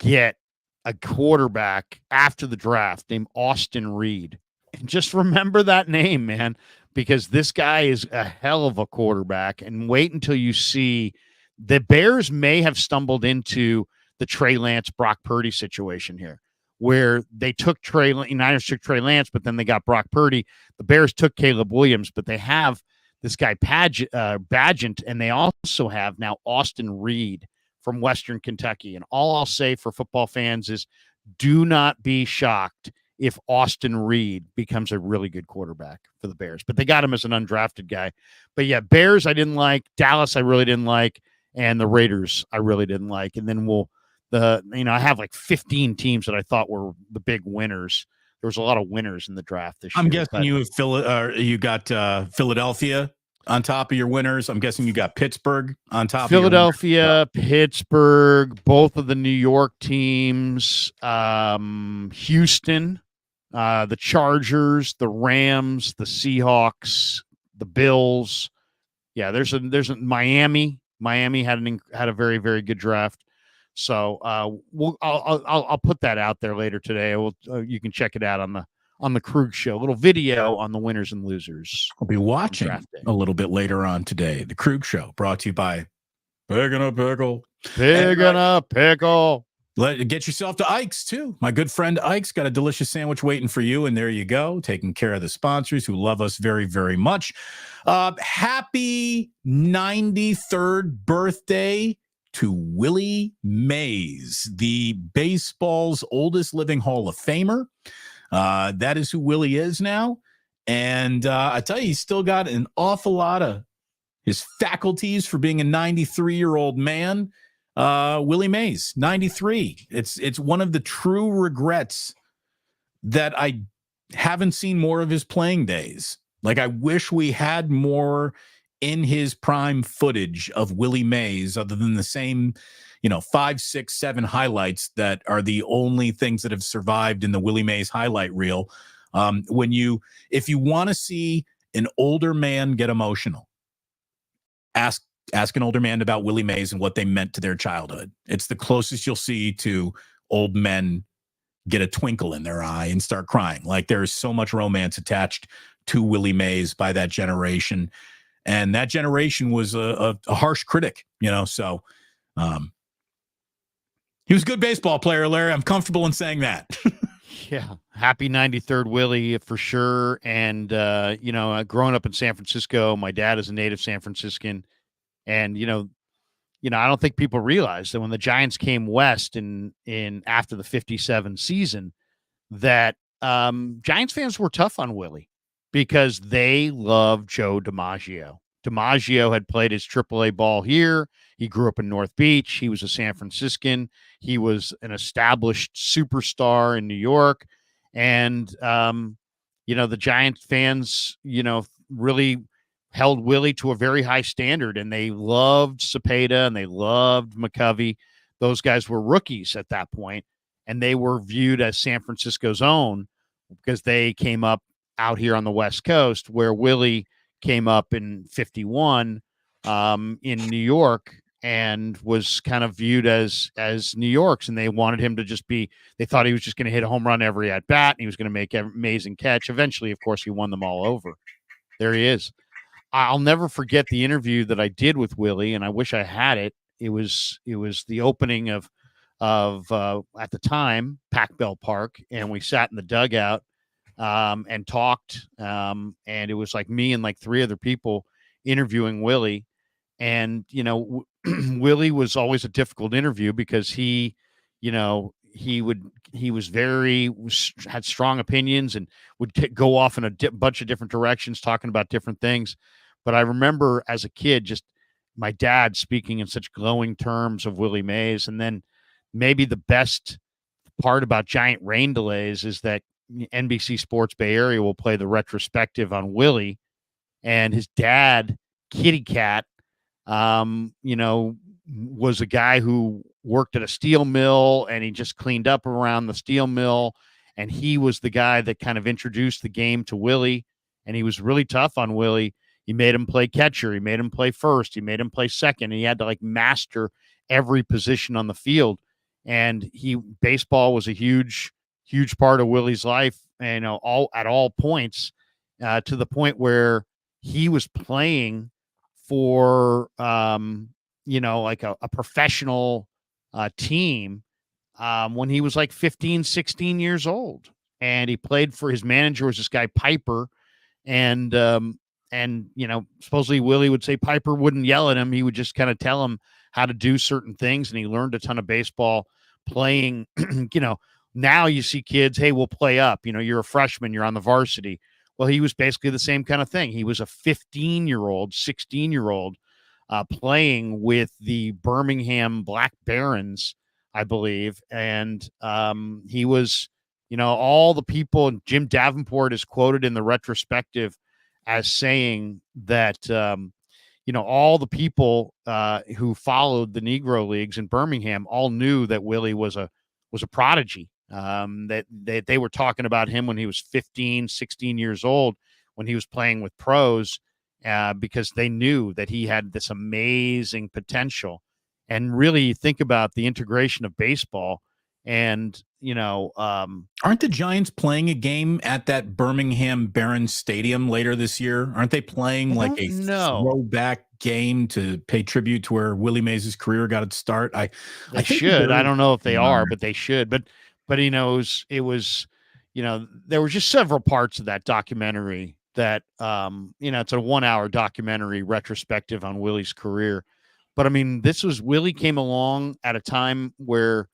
get a quarterback after the draft named Austin Reed. And just remember that name, man, because this guy is a hell of a quarterback. And wait until you see the Bears may have stumbled into the Trey Lance, Brock Purdy situation here, where they took Niners took Trey Lance, but then they got Brock Purdy. The Bears took Caleb Williams, but they have this guy Badgett, and they also have now Austin Reed from Western Kentucky. And all I'll say for football fans is do not be shocked if Austin Reed becomes a really good quarterback for the Bears. But they got him as an undrafted guy. But yeah, Bears I didn't like, Dallas I really didn't like, and the Raiders I really didn't like. And then I have like 15 teams that I thought were the big winners. There was a lot of winners in the draft this year. I'm guessing you got Philadelphia on top of your winners. I'm guessing you got Pittsburgh on top Philadelphia, of Pittsburgh, both of the New York teams, Houston, the Chargers, the Rams, the Seahawks, the Bills. Yeah, there's a Miami. Miami had a very, very good draft. So I'll put that out there later today. You can check it out on the Krug Show, a little video on the winners and losers. I'll be watching a little bit later on today. The Krug Show, brought to you by Pig and a Pickle. Pig and a Pickle. Get yourself to Ike's too. My good friend Ike's got a delicious sandwich waiting for you, and there you go, taking care of the sponsors who love us very, very much. Happy 93rd birthday to Willie Mays, the baseball's oldest living Hall of Famer. That is who Willie is now. And I tell you, he's still got an awful lot of his faculties for being a 93-year-old man. Willie Mays, 93. It's one of the true regrets that I haven't seen more of his playing days. Like, I wish we had more in his prime footage of Willie Mays, other than the same, 5, 6, 7 highlights that are the only things that have survived in the Willie Mays highlight reel. If you want to see an older man get emotional, ask an older man about Willie Mays and what they meant to their childhood. It's the closest you'll see to old men get a twinkle in their eye and start crying. Like, there is so much romance attached to Willie Mays by that generation. And that generation was a harsh critic, so he was a good baseball player, Larry. I'm comfortable in saying that. Yeah. Happy 93rd Willie for sure. And, growing up in San Francisco, my dad is a native San Franciscan. And, I don't think people realize that when the Giants came west in after the 57 season, that Giants fans were tough on Willie, because they love Joe DiMaggio. DiMaggio had played his AAA ball here. He grew up in North Beach. He was a San Franciscan. He was an established superstar in New York. And, the Giants fans, really held Willie to a very high standard, and they loved Cepeda and they loved McCovey. Those guys were rookies at that point, and they were viewed as San Francisco's own because they came up out here on the West Coast, where Willie came up in 51 in New York and was kind of viewed as New York's, and they wanted him to they thought he was just going to hit a home run every at bat, and he was going to make an amazing catch. Eventually, of course, he won them all over. There he is. I'll never forget the interview that I did with Willie, and I wish I had it. It was the opening of at the time Pac Bell Park, and we sat in the dugout and talked, and it was like me and like 3 other people interviewing Willie. And Willie was always a difficult interview because he had strong opinions and would go off in a bunch of different directions talking about different things. But I remember as a kid, just my dad speaking in such glowing terms of Willie Mays. And then maybe the best part about Giant rain delays is that NBC Sports Bay Area will play the retrospective on Willie, and his dad, Kitty Cat, was a guy who worked at a steel mill, and he just cleaned up around the steel mill. And he was the guy that kind of introduced the game to Willie. And he was really tough on Willie. He made him play catcher. He made him play first. He made him play second. And he had to like master every position on the field. And baseball was a huge part of Willie's life, and at all points, to the point where he was playing for, like a professional team when he was like 15, 16 years old. And he played for, his manager was this guy, Piper. And supposedly Willie would say Piper wouldn't yell at him. He would just kind of tell him how to do certain things. And he learned a ton of baseball playing. Now you see kids, hey, we'll play up. You're a freshman, you're on the varsity. Well, he was basically the same kind of thing. He was a 15-year-old, 16-year-old playing with the Birmingham Black Barons, I believe. And he was, all the people, and Jim Davenport is quoted in the retrospective as saying that, all the people who followed the Negro Leagues in Birmingham all knew that Willie was a prodigy. That they were talking about him when he was 15, 16 years old, when he was playing with pros, because they knew that he had this amazing potential. And really think about the integration of baseball. And, aren't the Giants playing a game at that Birmingham Barons Stadium later this year? Aren't they playing like a throwback game to pay tribute to where Willie Mays' career got its start? I should. I don't know if they are, but they should. But it was, there were just several parts of that documentary that, it's a 1-hour documentary retrospective on Willie's career. But Willie came along at a time where,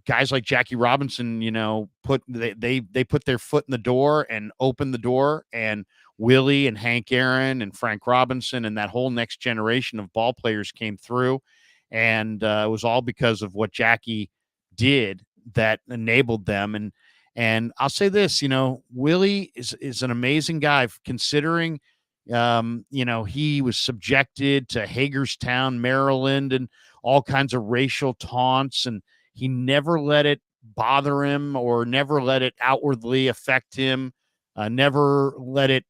guys like Jackie Robinson, put their foot in the door and opened the door, and Willie and Hank Aaron and Frank Robinson and that whole next generation of ball players came through. And it was all because of what Jackie did that enabled them. And I'll say this, Willie is an amazing guy, considering, he was subjected to Hagerstown, Maryland, and all kinds of racial taunts, and he never let it bother him or never let it outwardly affect him. Never let it,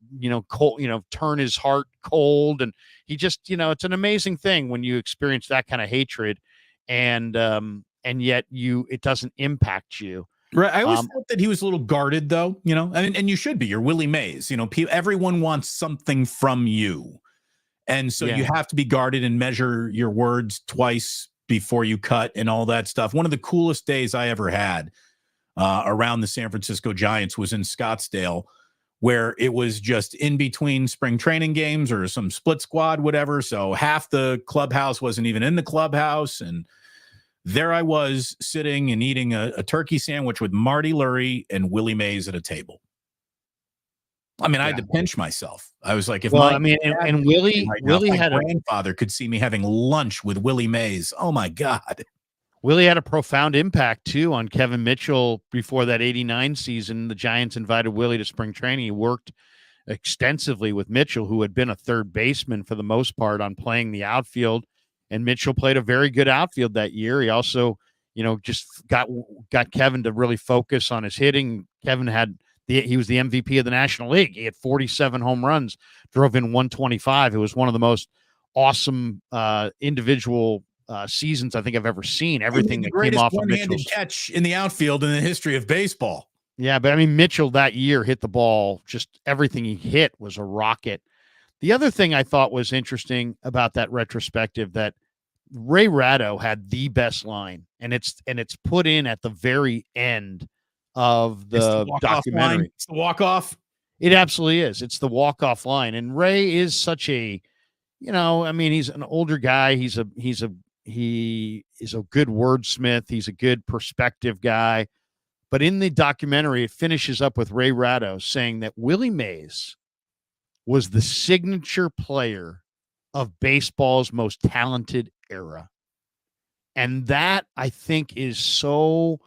turn his heart cold. And he just, it's an amazing thing when you experience that kind of hatred, and yet it doesn't impact you. Right. I always thought that he was a little guarded, though, and you should be. You're Willie Mays. Everyone wants something from you. And so you have to be guarded and measure your words twice before you cut and all that stuff. One of the coolest days I ever had around the San Francisco Giants was in Scottsdale, where it was just in between spring training games or some split squad, whatever. So half the clubhouse wasn't even in the clubhouse. And there I was sitting and eating a turkey sandwich with Marty Lurie and Willie Mays at a table. I had to pinch myself. I was like, if Willie had grandfather could see me having lunch with Willie Mays. Oh my God. Willie had a profound impact too on Kevin Mitchell before that 89 season. The Giants invited Willie to spring training. He worked extensively with Mitchell, who had been a third baseman for the most part, on playing the outfield. And Mitchell played a very good outfield that year. He also, just got Kevin to really focus on his hitting. Kevin he was the MVP of the National League. He had 47 home runs, drove in 125. It was one of the most awesome individual seasons I think I've ever seen. Everything that came off of Mitchell's catch in the outfield in the history of baseball. Yeah, but Mitchell that year hit the ball. Just everything he hit was a rocket. The other thing I thought was interesting about that retrospective, that Ray Ratto had the best line, and it's put in at the very end of the documentary. It's the walk-off. It absolutely is. It's the walk-off line. And Ray is such a, he's an older guy. He is a good wordsmith. He's a good perspective guy. But in the documentary, it finishes up with Ray Ratto saying that Willie Mays was the signature player of baseball's most talented era. And that, I think, is so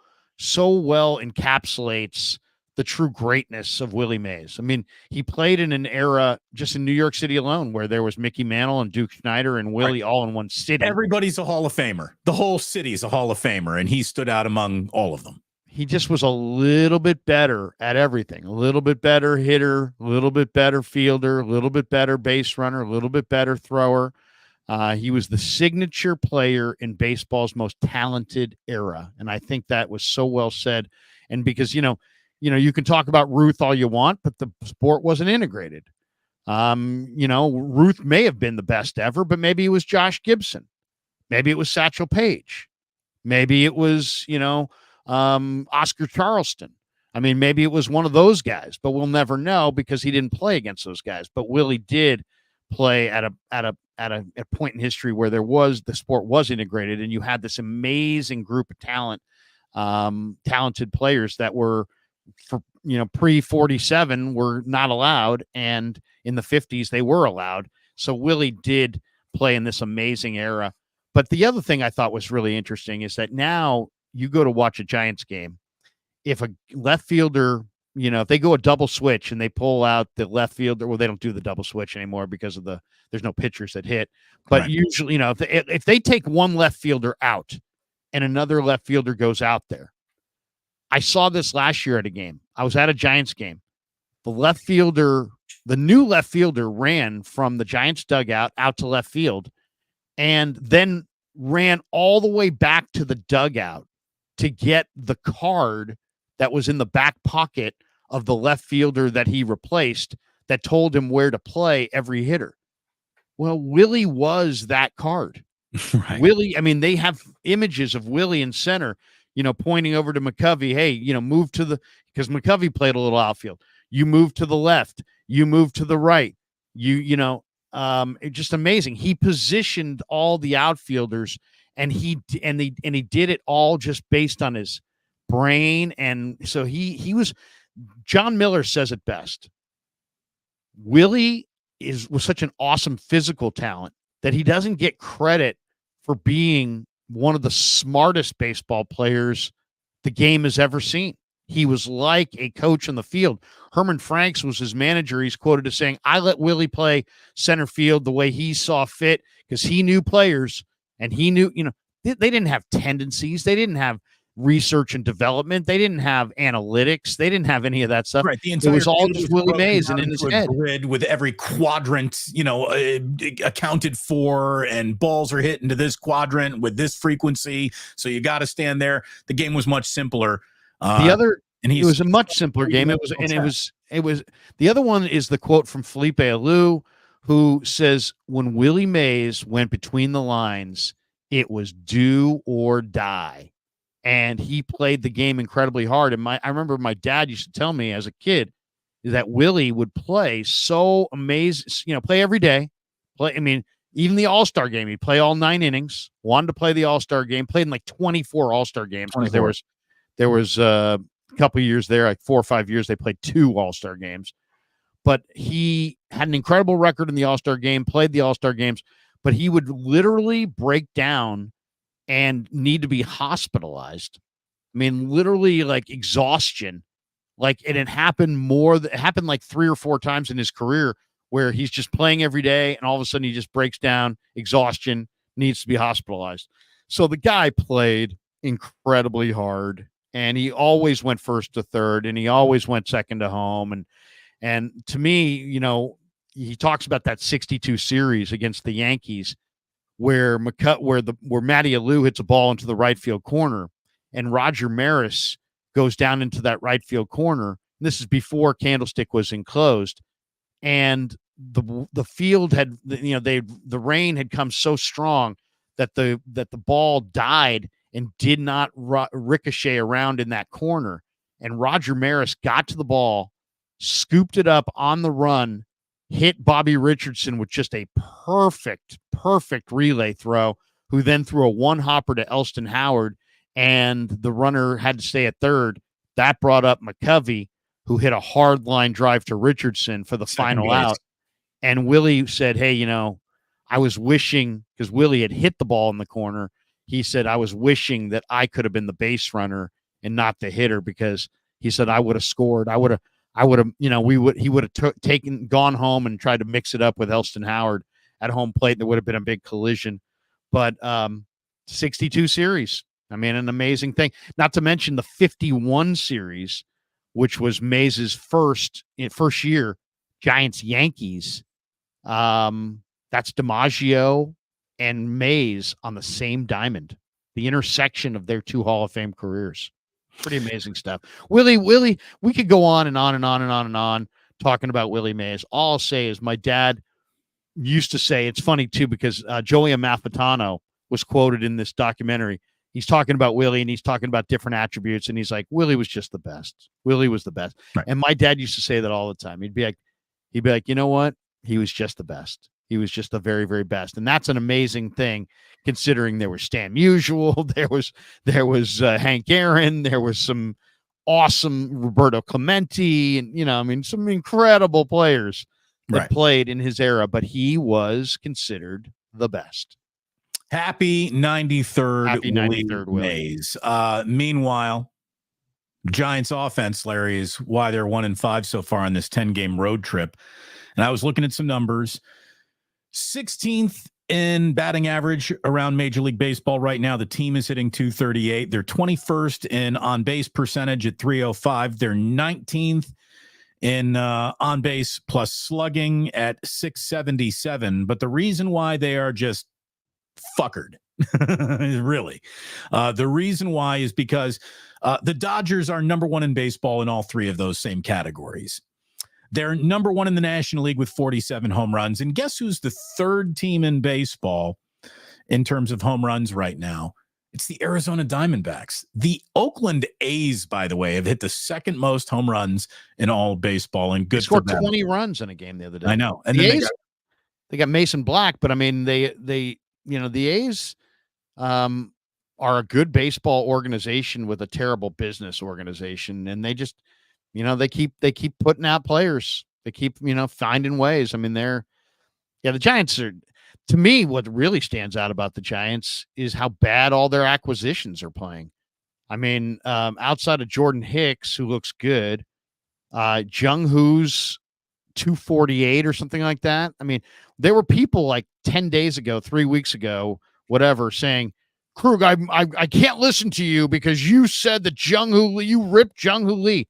well encapsulates the true greatness of Willie Mays. I mean, he played in an era just in New York City alone where there was Mickey Mantle and Duke Snider and Willie all in one city. Everybody's a Hall of Famer. The whole city's a Hall of Famer, and he stood out among all of them. He just was a little bit better at everything. A little bit better hitter, a little bit better fielder, a little bit better base runner, a little bit better thrower. He was the signature player in baseball's most talented era. And I think that was so well said. And because, you can talk about Ruth all you want, but the sport wasn't integrated. Ruth may have been the best ever, but maybe it was Josh Gibson. Maybe it was Satchel Paige. Maybe it was, Oscar Charleston. I mean, maybe it was one of those guys, but we'll never know because he didn't play against those guys. But Willie did play at a point in history where the sport was integrated, and you had this amazing group of talented players that were, pre-47 were not allowed, and in the 50s they were allowed. So Willie did play in this amazing era. But the other thing I thought was really interesting is that now you go to watch a Giants game, if a left fielder, if they go a double switch and they pull out the left fielder, well, they don't do the double switch anymore because there's no pitchers that hit. But Right. Usually, if they take one left fielder out and another left fielder goes out there, I saw this last year at a game. I was at a Giants game. The new left fielder ran from the Giants dugout out to left field and then ran all the way back to the dugout to get the card that was in the back pocket of the left fielder that he replaced that told him where to play every hitter. Well, Willie was that card. Right. Willie, I mean, they have images of Willie in center, pointing over to McCovey. Hey, move to because McCovey played a little outfield. You move to the left. You move to the right. Just amazing. He positioned all the outfielders, and he did it all just based on his brain. And so he was. John Miller says it best. Willie was such an awesome physical talent that he doesn't get credit for being one of the smartest baseball players the game has ever seen. He was like a coach on the field. Herman Franks was his manager. He's quoted as saying, I let Willie play center field the way he saw fit because he knew players and he knew, they didn't have tendencies. They didn't have research and development. They didn't have analytics. They didn't have any of that stuff. Right. It was all just Willie Mays and in his head. Grid with every quadrant, accounted for, and balls are hit into this quadrant with this frequency. So you got to stand there. The game was much simpler. It was a much simpler game. It was the other one is the quote from Felipe Alou, who says, when Willie Mays went between the lines, it was do or die. And he played the game incredibly hard. And I remember my dad used to tell me as a kid that Willie would play so amazing, play every day. Even the All-Star game, he'd play all 9 innings, wanted to play the All-Star game, played in like 24 All-Star games. There was a couple of years there, like 4 or 5 years, they played 2 All-Star games. But he had an incredible record in the All-Star game, played the All-Star games, but he would literally break down and need to be hospitalized. I mean, literally like exhaustion. Like it happened like 3 or 4 times in his career where he's just playing every day and all of a sudden he just breaks down, exhaustion, needs to be hospitalized. So the guy played incredibly hard and he always went first to third and he always went second to home. And to me, he talks about that 62 series against the Yankees where Matty Alou hits a ball into the right field corner and Roger Maris goes down into that right field corner. This is before Candlestick was enclosed, and the field had the rain had come so strong that the ball died and did not ricochet around in that corner. And Roger Maris got to the ball, scooped it up on the run, hit Bobby Richardson with just a perfect relay throw, who then threw a one-hopper to Elston Howard, and the runner had to stay at third. That brought up McCovey, who hit a hard line drive to Richardson for the final out. And Willie said, hey, I was wishing, because Willie had hit the ball in the corner, he said, I was wishing that I could have been the base runner and not the hitter, because He said, I would have scored. I would have, he would have gone home and tried to mix it up with Elston Howard at home plate. There would have been a big collision. But 62 series. I mean, an amazing thing. Not to mention the 51 series, which was Mays' first year, Giants-Yankees. That's DiMaggio and Mays on the same diamond, the intersection of their two Hall of Fame careers. Pretty amazing stuff. Willie, we could go on and on and on and on and on talking about Willie Mays. All I'll say is my dad used to say, it's funny too, because Joey Amalfitano was quoted in this documentary. He's talking about Willie and he's talking about different attributes. And he's like, Willie was just the best. Willie was the best. Right. And my dad used to say that all the time. He'd be like, you know what? He was just the best. He was just the very, very best. And that's an amazing thing, considering there was Stan Musial, there was Hank Aaron, there was some awesome Roberto Clemente, and some incredible players that played in his era, but he was considered the best. Happy 93rd Willie Mays. Meanwhile, Giants offense, Larry, is why they're 1-5 so far on this 10-game road trip. And I was looking at some numbers. 16th in batting average around Major League Baseball right now. The team is hitting 238. They're 21st in on-base percentage at 305. They're 19th in on-base plus slugging at 677. But the reason why they are just fuckered, really, the reason why is because the Dodgers are number one in baseball in all three of those same categories. They're number one in the National League with 47 home runs. And guess who's the third team in baseball in terms of home runs right now? It's the Arizona Diamondbacks. The Oakland A's, by the way, have hit the second most home runs in all of baseball. And good for them. Scored 20 runs in a game the other day. I know. And the then A's, they got Mason Black, but I mean, the A's are a good baseball organization with a terrible business organization. And they just, they keep putting out players. They keep, finding ways. I mean, the Giants are, to me, what really stands out about the Giants is how bad all their acquisitions are playing. I mean, outside of Jordan Hicks, who looks good, Jung Hoo's 248 or something like that. I mean, there were people like 10 days ago, 3 weeks ago, whatever, saying, Krug, I can't listen to you because you said that you ripped Jung Hoo Lee.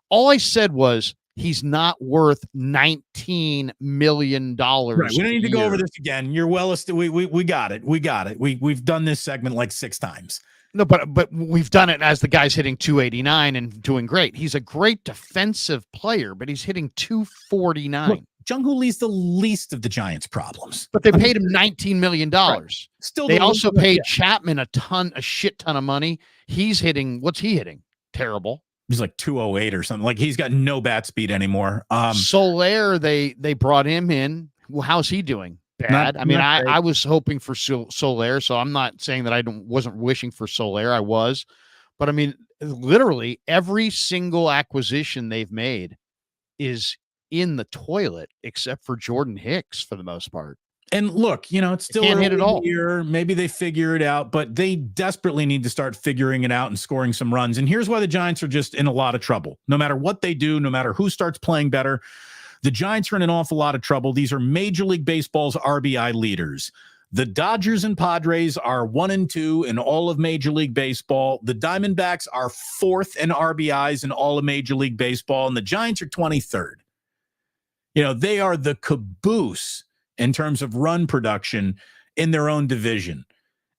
All I said was he's not worth $19 million. Right. We don't need to go over this again. You're we got it. We've done this segment like 6 times. No, but we've done it as the guy's hitting 289 and doing great. He's a great defensive player, but he's hitting 249. Look, Jung Hoo Lee's the least of the Giants' problems. But they paid him $19 million. Right. Still, they also paid Chapman a shit ton of money. He's hitting, what's he hitting? Terrible. He's like 208 or something. Like he's got no bat speed anymore. Soler, they brought him in. Well, how's he doing? Bad. I was hoping for Soler, so I'm not saying that I wasn't wishing for Soler. I was, but I mean, literally every single acquisition they've made is in the toilet, except for Jordan Hicks for the most part. And look, it's still can't hit it all. Maybe they figure it out, but they desperately need to start figuring it out and scoring some runs. And here's why the Giants are just in a lot of trouble. No matter what they do, no matter who starts playing better, the Giants are in an awful lot of trouble. These are Major League Baseball's RBI leaders. The Dodgers and Padres are 1 and 2 in all of Major League Baseball. The Diamondbacks are 4th in RBIs in all of Major League Baseball, and the Giants are 23rd. They are the caboose in terms of run production in their own division.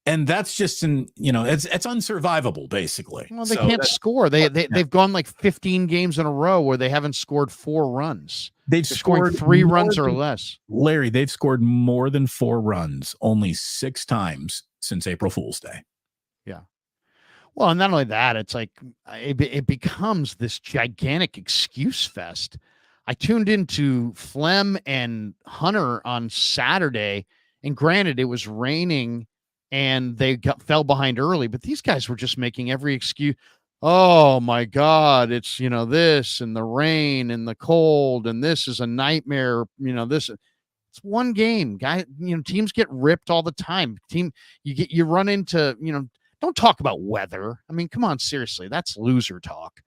And that's just it's unsurvivable, basically. Well, they can't score. They've gone like 15 games in a row where they haven't scored 4 runs. They've scored 3 runs or less. Larry, they've scored more than 4 runs only 6 times since April Fool's Day. Yeah. Well, and not only that, it's like it becomes this gigantic excuse fest. I tuned into Flem and Hunter on Saturday, and granted, it was raining and they fell behind early, but these guys were just making every excuse. Oh my God, it's, this and the rain and the cold, and this is a nightmare. It's one game, guy. Teams get ripped all the time. You run into, don't talk about weather. I mean, come on, seriously, that's loser talk.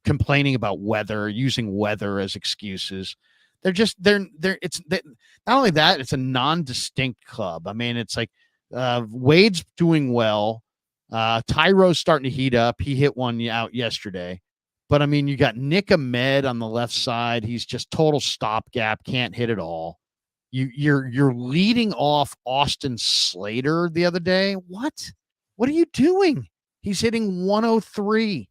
complaining about weather, using weather as excuses. They're not only that, it's a non-distinct club. I mean, it's like Wade's doing well. Tyro's starting to heat up. He hit one out yesterday. But I mean, you got Nick Ahmed on the left side. He's just total stopgap, can't hit at all. You're leading off Austin Slater the other day. What are you doing? He's hitting 103.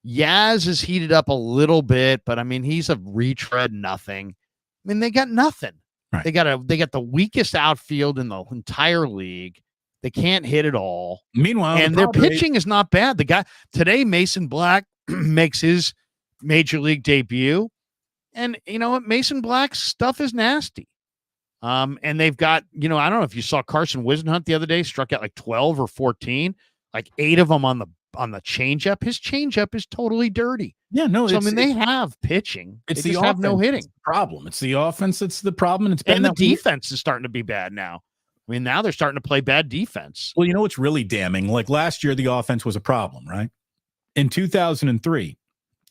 Yaz is heated up a little bit, but I mean, he's a retread nothing. I mean, they got nothing. Right. They got the weakest outfield in the entire league. They can't hit at all. Meanwhile, and their pitching is not bad. The guy today, Mason Black, makes his major league debut. And you know what? Mason Black's stuff is nasty. And they've got, I don't know if you saw Carson Wisenhunt the other day, struck out like 12 or 14, like 8 of them on the changeup. His changeup is totally dirty. Yeah, no. So, I mean, they have pitching. It's they the just have no hitting problem. It's the offense that's the problem. And it's been the defense is starting to be bad now. I mean, now they're starting to play bad defense. Well, you know what's really damning? Like last year, the offense was a problem, right? In 2003,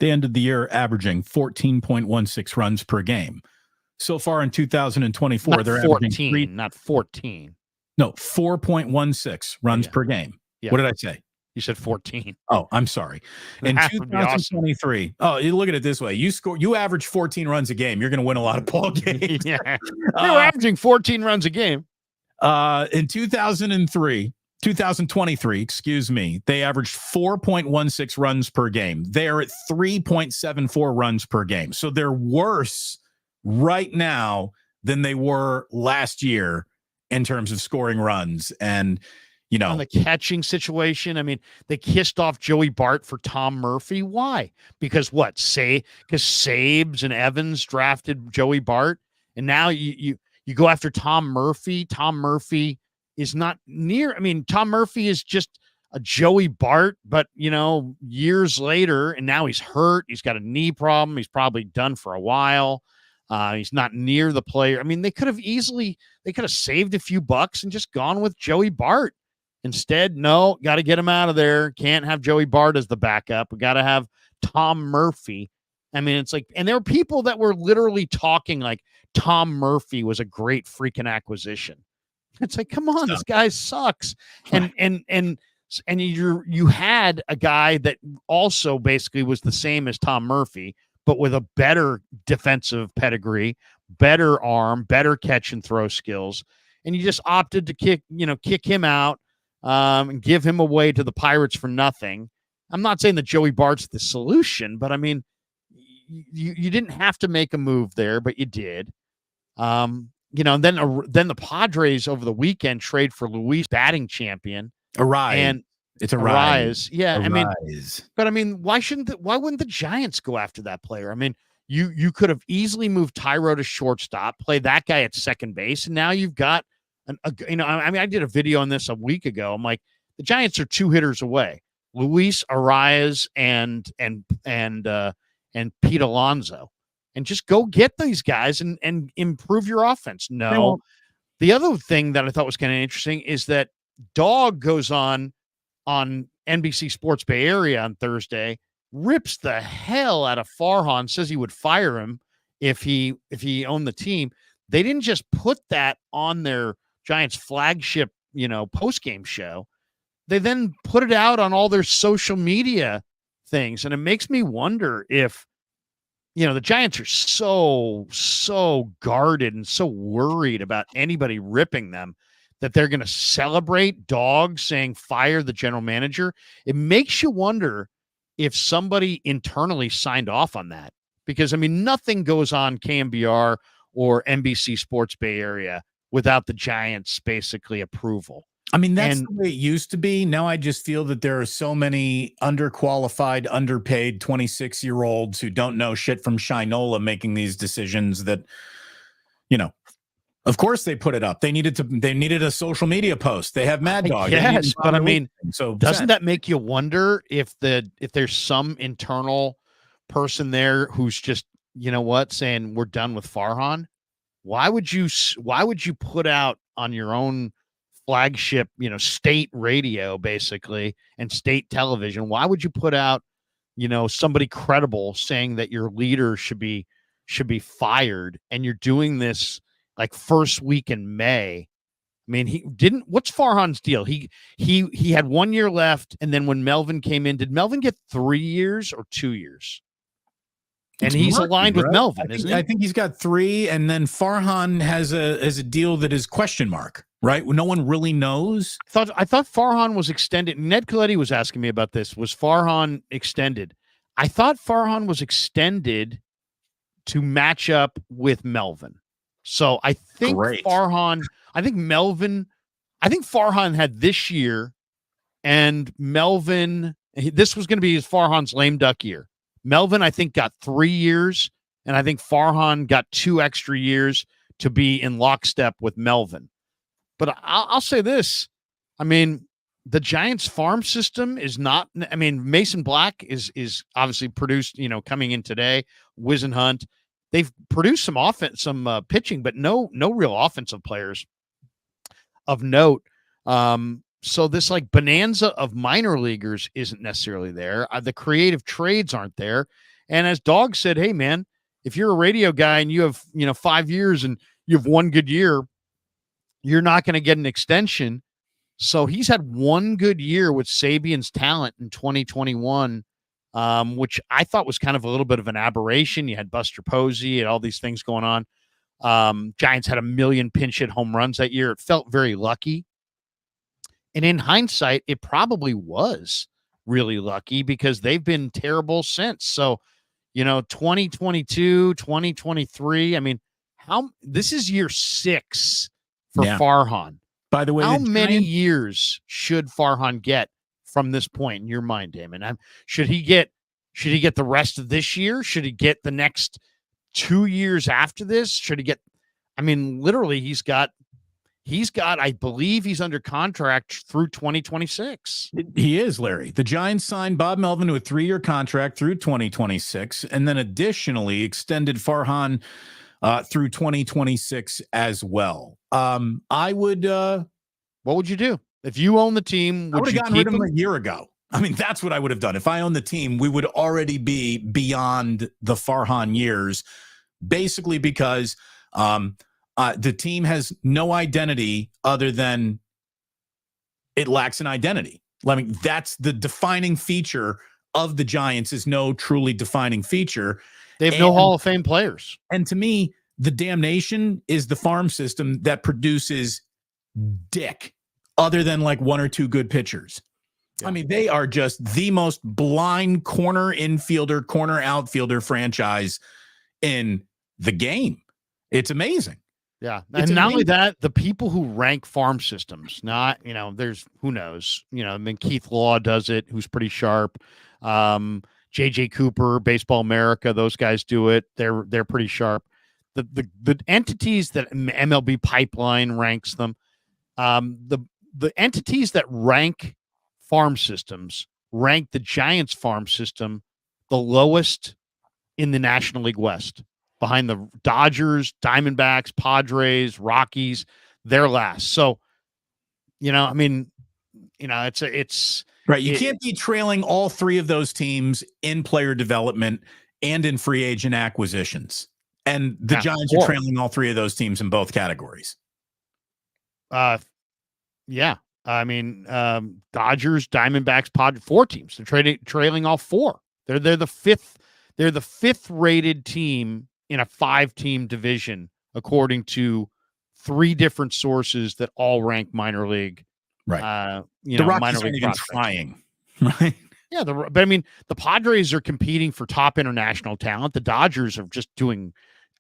they ended the year averaging 14.16 runs per game. So far in 2024, not they're 14, averaging not 14. No, 4.16 runs per game. Yeah. What did I say? You said 14. Oh, I'm sorry. In 2023, awesome. You look at it this way: you average 14 runs a game, you're going to win a lot of ball games. Yeah, they were averaging 14 runs a game. In 2023, excuse me, they averaged 4.16 runs per game. They are at 3.74 runs per game. So they're worse right now than they were last year in terms of scoring runs. And, on the catching situation, I mean, they kissed off Joey Bart for Tom Murphy. Why? Because what? Because Sabes and Evans drafted Joey Bart, and now you go after Tom Murphy. Tom Murphy is not near. I mean, Tom Murphy is just a Joey Bart, but years later, and now he's hurt. He's got a knee problem. He's probably done for a while. He's not near the player. I mean, they could have saved a few bucks and just gone with Joey Bart. Instead, no, got to get him out of there. Can't have Joey Bart as the backup. We got to have Tom Murphy. I mean, it's like, and there were people that were literally talking like Tom Murphy was a great freaking acquisition. It's like, come on, this guy sucks. And you had a guy that also basically was the same as Tom Murphy, but with a better defensive pedigree, better arm, better catch and throw skills. And you just opted to kick him out and give him away to the Pirates for nothing. I'm not saying that Joey Bart's the solution, but I mean, you didn't have to make a move there, but you did. And then the Padres over the weekend trade for Luis, batting champion. And it's a rise. Yeah. But I mean, why wouldn't the Giants go after that player? I mean, you could have easily moved Tyro to shortstop, play that guy at second base. And now you've got I did a video on this a week ago. I'm like, the Giants are 2 hitters away. Luis Arias and Pete Alonso, and just go get these guys and improve your offense. No. The other thing that I thought was kind of interesting is that Dog goes on NBC Sports Bay Area on Thursday, rips the hell out of Farhan, says he would fire him if he owned the team. They didn't just put that on their Giants flagship, post-game show. They then put it out on all their social media things. And it makes me wonder if, the Giants are so guarded and so worried about anybody ripping them that they're going to celebrate Dog saying fire the general manager. It makes you wonder if somebody internally signed off on that, because I mean, nothing goes on KMBR or NBC Sports Bay Area without the Giants basically approval. I mean, that's the way it used to be. Now I just feel that there are so many underqualified, underpaid 26-year-olds who don't know shit from Shinola making these decisions that, of course they put it up. They needed a social media post. They have Mad Dog. Yes, but I mean, so doesn't that make you wonder if there's some internal person there who's just, saying we're done with Farhan? Why would you put out on your own flagship, state radio basically and state television? Why would you put out, somebody credible saying that your leader should be fired, and you're doing this like first week in May. I mean, what's Farhan's deal? He had 1 year left, and then when Melvin came in, did Melvin get 3 years or 2 years? And he's aligned with Melvin, isn't he? I think he's got 3, and then Farhan has a deal that is question mark, right? No one really knows. I thought Farhan was extended. Ned Coletti was asking me about this. Was Farhan extended? I thought Farhan was extended to match up with Melvin. So I think Farhan had this year, and Melvin, this was going to be Farhan's lame duck year. Melvin, I think, got 3 years, and I think Farhan got 2 extra years to be in lockstep with Melvin. But I'll say this. I mean, the Giants farm system is not, I mean, Mason Black is obviously produced, coming in today, Whisenhunt. They've produced some offense, some pitching, but no real offensive players of note. So this like bonanza of minor leaguers isn't necessarily there. The creative trades aren't there. And as Dog said, hey man, if you're a radio guy and you have, 5 years and you have 1 good year, you're not going to get an extension. So he's had 1 good year with Sabian's talent in 2021, which I thought was kind of a little bit of an aberration. You had Buster Posey and all these things going on. Giants had 1 million pinch hit home runs that year. It felt very lucky. And in hindsight, it probably was really lucky because they've been terrible since. So, 2022, 2023, I mean, this is year 6 for Farhan. By the way, how many years should Farhan get from this point in your mind, Damon? Should he get the rest of this year? Should he get the next 2 years after this? Should he get, I mean, literally he's got, I believe he's under contract through 2026. He is, Larry. The Giants signed Bob Melvin to a 3-year contract through 2026, and then additionally extended Farhan through 2026 as well. I would. What would you do if you own the team? I would have gotten rid of him a year ago. I mean, that's what I would have done. If I owned the team, we would already be beyond the Farhan years, basically because the team has no identity other than it lacks an identity. I mean, that's the defining feature of the Giants, is no truly defining feature. They have no Hall of Fame players. And to me, the damnation is the farm system that produces dick other than like 1 or 2 good pitchers. Yeah. I mean, they are just the most blind corner infielder, corner outfielder franchise in the game. It's amazing. Yeah. And not only that, the people who rank farm systems, not, there's, who knows, I mean, Keith Law does it, who's pretty sharp. JJ Cooper, Baseball America, those guys do it. They're pretty sharp. The entities that MLB Pipeline ranks them, the entities that rank farm systems rank the Giants farm system the lowest in the National League West, behind the Dodgers, Diamondbacks, Padres, Rockies. They're last. So, I mean, it's right. You can't be trailing all 3 of those teams in player development and in free agent acquisitions. And the Giants are trailing all 3 of those teams in both categories. Yeah. I mean, Dodgers, Diamondbacks, Padres, 4 teams. They're trailing all 4. They're the 5th. They're the 5th rated team in a 5-team division, according to 3 different sources that all rank minor league. Right. The Rockies minor league aren't even trying. Right. Yeah. But I mean, the Padres are competing for top international talent. The Dodgers are just doing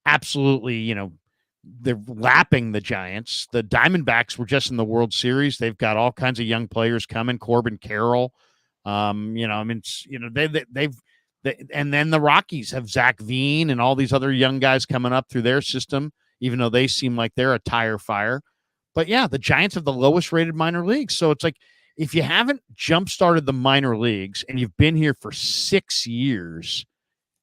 absolutely, they're lapping the Giants. The Diamondbacks were just in the World Series. They've got all kinds of young players coming. Corbin Carroll. I mean, and then the Rockies have Zach Veen and all these other young guys coming up through their system, even though they seem like they're a tire fire. But yeah, the Giants have the lowest rated minor leagues. So it's like, if you haven't jump-started the minor leagues and you've been here for 6 years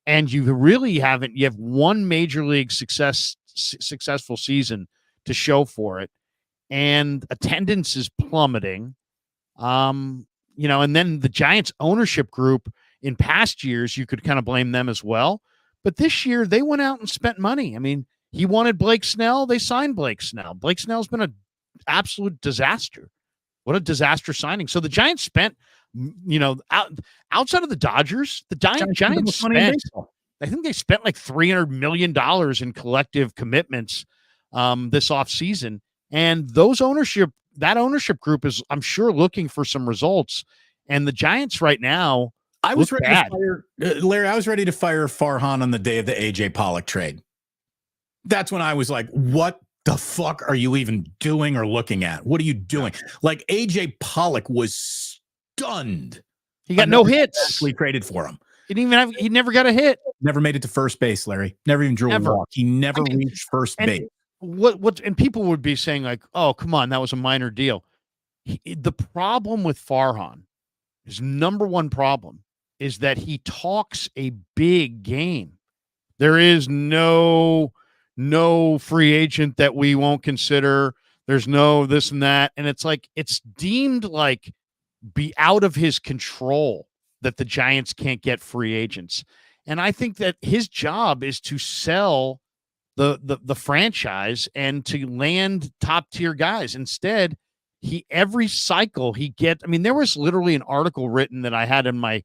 and you really haven't, you have 1 major league successful season to show for it, and attendance is plummeting, and then the Giants ownership group in past years, you could kind of blame them as well. But this year, they went out and spent money. I mean, he wanted Blake Snell. They signed Blake Snell. Blake Snell's been an absolute disaster. What a disaster signing. So the Giants spent, outside of the Dodgers, the Giants spent, I think they spent like $300 million in collective commitments this offseason. And that ownership group is, I'm sure, looking for some results. And the Giants right now, I was ready to fire Larry. I was ready to fire Farhan on the day of the AJ Pollock trade. That's when I was like, what the fuck are you even doing or looking at? What are you doing? Like, AJ Pollock was stunned. He got no hits. We traded for him. He never got a hit. Never made it to first base, Larry. Never even drew a walk. He never reached first base. And people would be saying like, oh, come on, that was a minor deal. The problem with Farhan, his number one problem, is that he talks a big game. There is no free agent that we won't consider. There's no this and that. And it's like, it's deemed like be out of his control that the Giants can't get free agents. And I think that his job is to sell the franchise and to land top tier guys. Instead, every cycle he gets, I mean, there was literally an article written that I had on my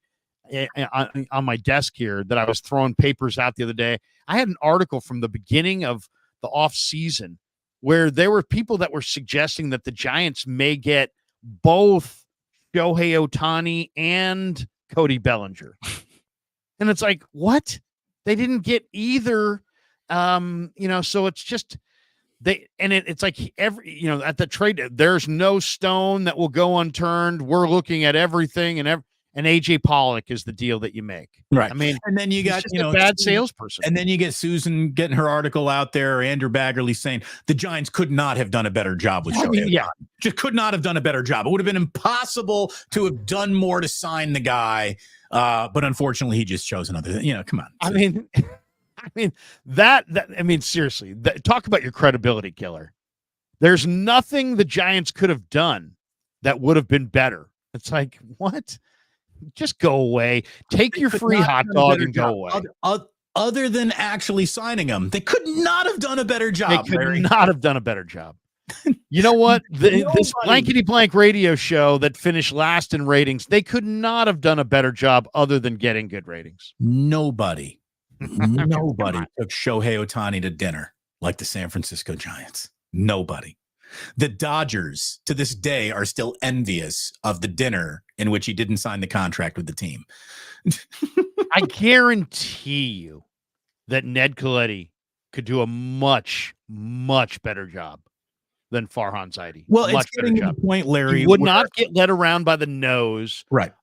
desk here that I was throwing papers out the other day. I had an article from the beginning of the off season where there were people that were suggesting that the Giants may get both Shohei Ohtani and Cody Bellinger. And it's like, what? They didn't get either. So it's just it's like at the trade, there's no stone that will go unturned. We're looking at everything and AJ Pollock is the deal that you make. Right. I mean, and then you got, a bad salesperson. And then you get Susan getting her article out there, or Andrew Baggerly saying the Giants could not have done a better job with Shohei. Yeah. Just could not have done a better job. It would have been impossible to have done more to sign the guy. But unfortunately he just chose another, come on. Seriously, talk about your credibility killer. There's nothing the Giants could have done that would have been better. It's like, what? Just go away. Take your free hot dog and go away. Other than actually signing him, they could not have done a better job. They could not have done a better job. You know what? This blankety blank radio show that finished last in ratings, they could not have done a better job other than getting good ratings. Nobody took Shohei Ohtani to dinner like the San Francisco Giants. Nobody. The Dodgers, to this day, are still envious of the dinner in which he didn't sign the contract with the team. I guarantee you that Ned Colletti could do a much, much better job than Farhan Zaidi. Well, it's getting to the point, Larry. He would not get led around by the nose. Right.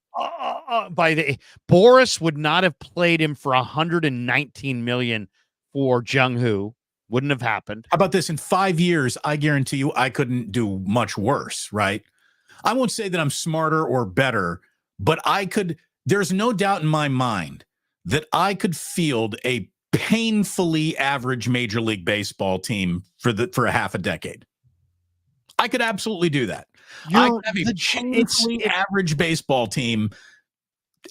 Boris would not have played him for $119 million for Jung-Hoo. Wouldn't have happened. How about this? In 5 years, I guarantee you I couldn't do much worse, right? I won't say that I'm smarter or better, but there's no doubt in my mind that I could field a painfully average Major League Baseball team for a half a decade. I could absolutely do that. I could have a painfully average baseball team.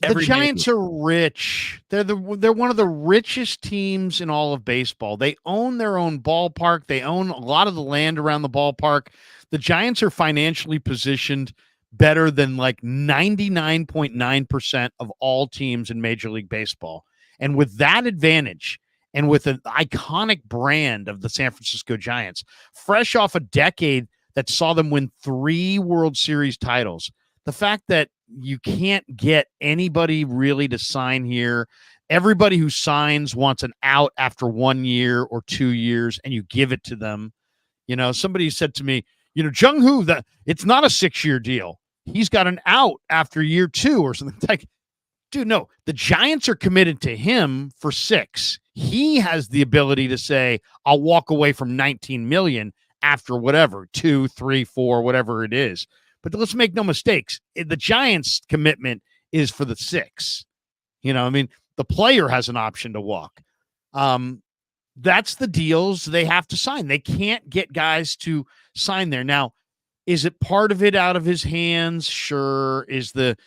The Giants are rich. They're one of the richest teams in all of baseball. They own their own ballpark. They own a lot of the land around the ballpark. The Giants are financially positioned better than like 99.9% of all teams in Major League Baseball. And with that advantage, and with an iconic brand of the San Francisco Giants, fresh off a decade that saw them win 3 World Series titles, the fact that you can't get anybody really to sign here. Everybody who signs wants an out after 1 year or 2 years, and you give it to them. Somebody said to me, Jung-Hoo, that it's not a 6-year deal. He's got an out after year 2 or something. It's like, dude, no, the Giants are committed to him for 6. He has the ability to say, I'll walk away from $19 million after whatever, 2, 3, 4, whatever it is. But let's make no mistakes. The Giants' commitment is for the 6. The player has an option to walk. That's the deals they have to sign. They can't get guys to sign there. Now, is it part of it out of his hands? Sure. Is the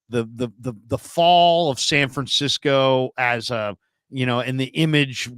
the fall of San Francisco as a, and the image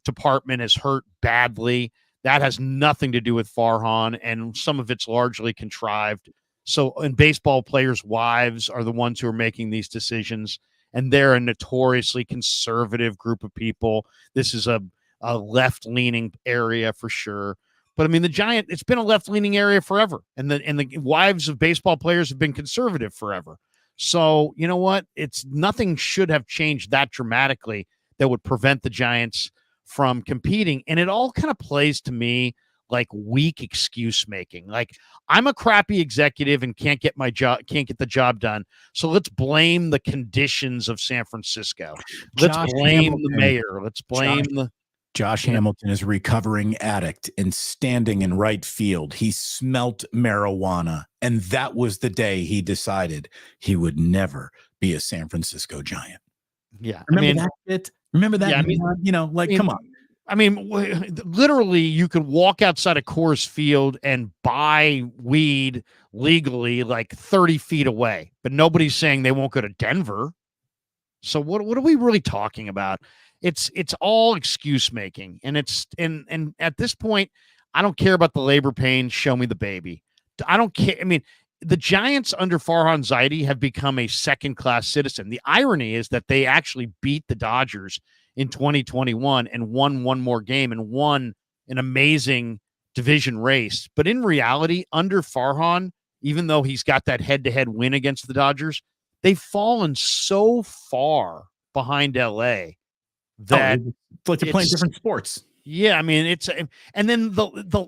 department has hurt badly. That has nothing to do with Farhan, and some of it's largely contrived. So, and baseball players' wives are the ones who are making these decisions, and they're a notoriously conservative group of people. This is a left-leaning area for sure. But I mean, it's been a left-leaning area forever, and the wives of baseball players have been conservative forever. So, you know what? Nothing should have changed that dramatically that would prevent the Giants from competing. And it all kind of plays to me like weak excuse making. Like, I'm a crappy executive and can't get the job done. So let's blame the conditions of San Francisco. Let's blame the mayor. Let's blame Josh Hamilton is a recovering addict and standing in right field. He smelt marijuana, and that was the day he decided he would never be a San Francisco Giant. Yeah. Remember that bit? Remember that? Yeah, come on. I mean, literally, you could walk outside of Coors Field and buy weed legally like 30 feet away, but nobody's saying they won't go to Denver. So what are we really talking about? It's all excuse making, and and at this point, I don't care about the labor pains. Show me the baby. I don't care. I mean, the Giants under Farhan Zaidi have become a second-class citizen. The irony is that they actually beat the Dodgers in 2021 and won one more game and won an amazing division race. But in reality, under Farhan, even though he's got that head-to-head win against the Dodgers, they've fallen so far behind LA that it's like they're playing different sports. Yeah, I mean, and then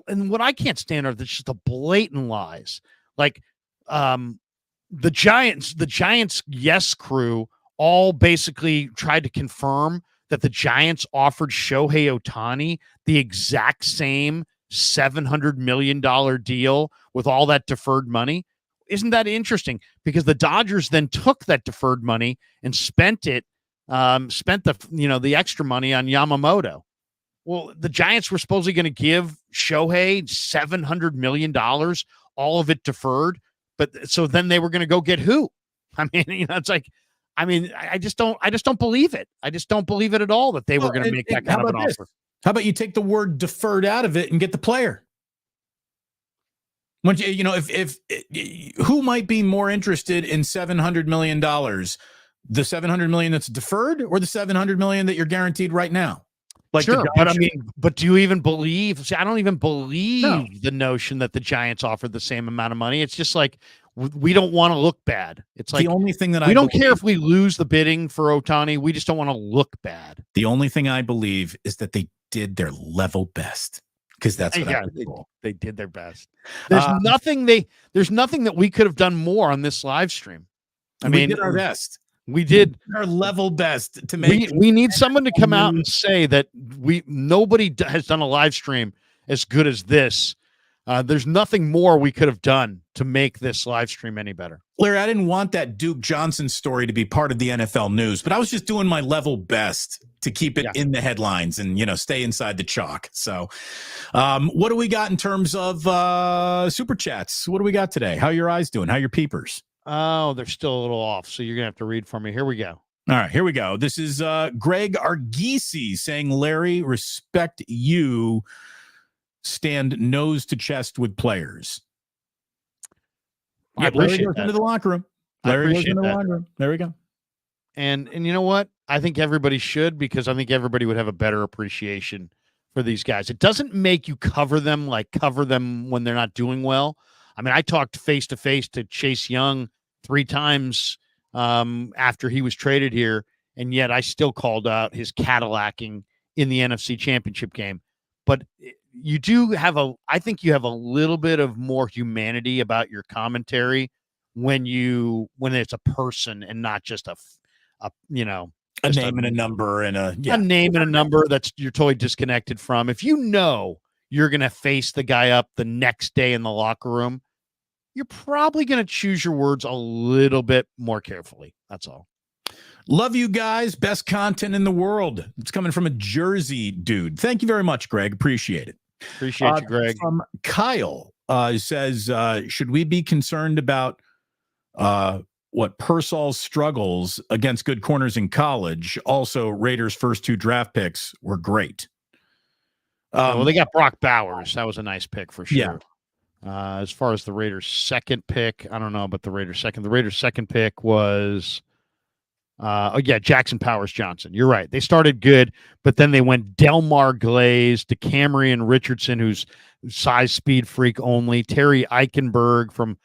and what I can't stand are just the blatant lies. Like the Giants yes crew all basically tried to confirm that the Giants offered Shohei Ohtani the exact same $700 million deal with all that deferred money. Isn't that interesting? Because the Dodgers then took that deferred money and spent the extra money on Yamamoto. Well, the Giants were supposedly going to give Shohei $700 million, all of it deferred. But so then they were going to go get who? I mean, it's like, I just don't believe it. I just don't believe it at all that they were going to make that kind of an offer. How about you take the word deferred out of it and get the player? When if who might be more interested in $700 million, the $700 million that's deferred or the $700 million that you're guaranteed right now? Like, sure, but do you even believe? See, I don't even believe the notion that the Giants offered the same amount of money. It's just like we don't want to look bad. It's like the only thing that we don't care if we lose the bidding for Ohtani. We just don't want to look bad. The only thing I believe is that they did their level best, because that's what they did their best. There's nothing that we could have done more on this live stream. We did our best. We did our level best to make. We need someone to come out and say that nobody has done a live stream as good as this. There's nothing more we could have done to make this live stream any better. Larry, I didn't want that Duke Johnson story to be part of the NFL news, but I was just doing my level best to keep it in the headlines and, stay inside the chalk. So what do we got in terms of super chats? What do we got today? How are your eyes doing? How are your peepers? Oh, they're still a little off, so you're going to have to read for me. Here we go. All right, here we go. This is Greg Argisi saying, Larry, respect you. Stand nose to chest with players. I appreciate Larry goes into the locker room. Larry goes into the locker room. There we go. And you know what? I think everybody should, because I think everybody would have a better appreciation for these guys. It doesn't make you cover them when they're not doing well. I mean, I talked face-to-face to Chase Young 3 times after he was traded here, and yet I still called out his Cadillacing in the NFC Championship game. But you do have I think you have a little bit of more humanity about your commentary when it's a person and not just a name and a number and a name and a number that's you're totally disconnected from. If you know you're going to face the guy up the next day in the locker room, you're probably going to choose your words a little bit more carefully. That's all. Love you guys. Best content in the world. It's coming from a Jersey dude. Thank you very much, Greg. Appreciate it. Appreciate you, Greg. From Kyle says, should we be concerned about what Pearsall's struggles against good corners in college, also Raiders' first 2 draft picks were great. Well, they got Brock Bowers. That was a nice pick for Yeah. sure. As far as the Raiders' second pick, I don't know about the Raiders' second. The Raiders' second pick was, Jackson Powers Johnson. You're right. They started good, but then they went Delmar Glaze, DeCamerion Richardson, who's size speed freak only, Tommy Eichenberg from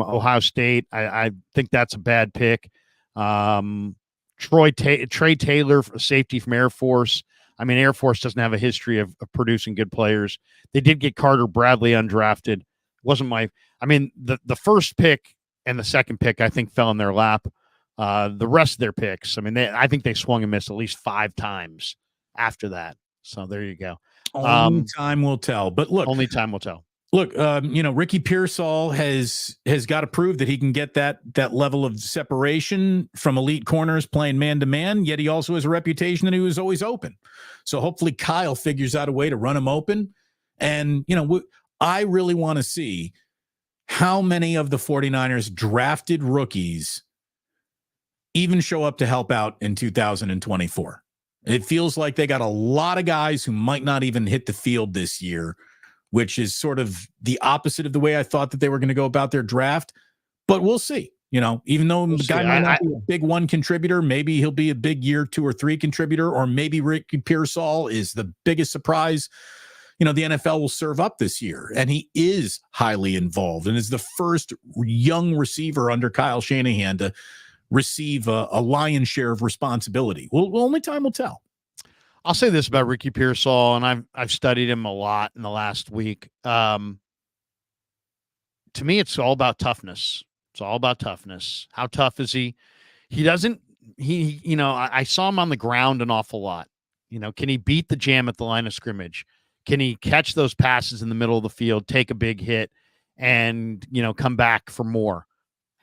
Ohio State. I think that's a bad pick. Trey Taylor, safety from Air Force. I mean, Air Force doesn't have a history of producing good players. They did get Carter Bradley undrafted. The first pick and the second pick, I think, fell in their lap. The rest of their picks, I think they swung and missed at least 5 times after that. So there you go. Only time will tell. But look, only time will tell. Look, Ricky Pearsall has got to prove that he can get that level of separation from elite corners playing man-to-man, yet he also has a reputation that he was always open. So hopefully Kyle figures out a way to run him open. And, I really want to see how many of the 49ers drafted rookies even show up to help out in 2024. It feels like they got a lot of guys who might not even hit the field this year, which is sort of the opposite of the way I thought that they were going to go about their draft. But we'll see. Even though the guy might not be a big 1 contributor, maybe he'll be a big year 2 or 3 contributor, or maybe Ricky Pearsall is the biggest surprise the NFL will serve up this year. And he is highly involved and is the first young receiver under Kyle Shanahan to receive a lion's share of responsibility. Well, only time will tell. I'll say this about Ricky Pearsall, and I've studied him a lot in the last week. To me, it's all about toughness. It's all about toughness. How tough is he? I saw him on the ground an awful lot. Can he beat the jam at the line of scrimmage? Can he catch those passes in the middle of the field, take a big hit, and, come back for more?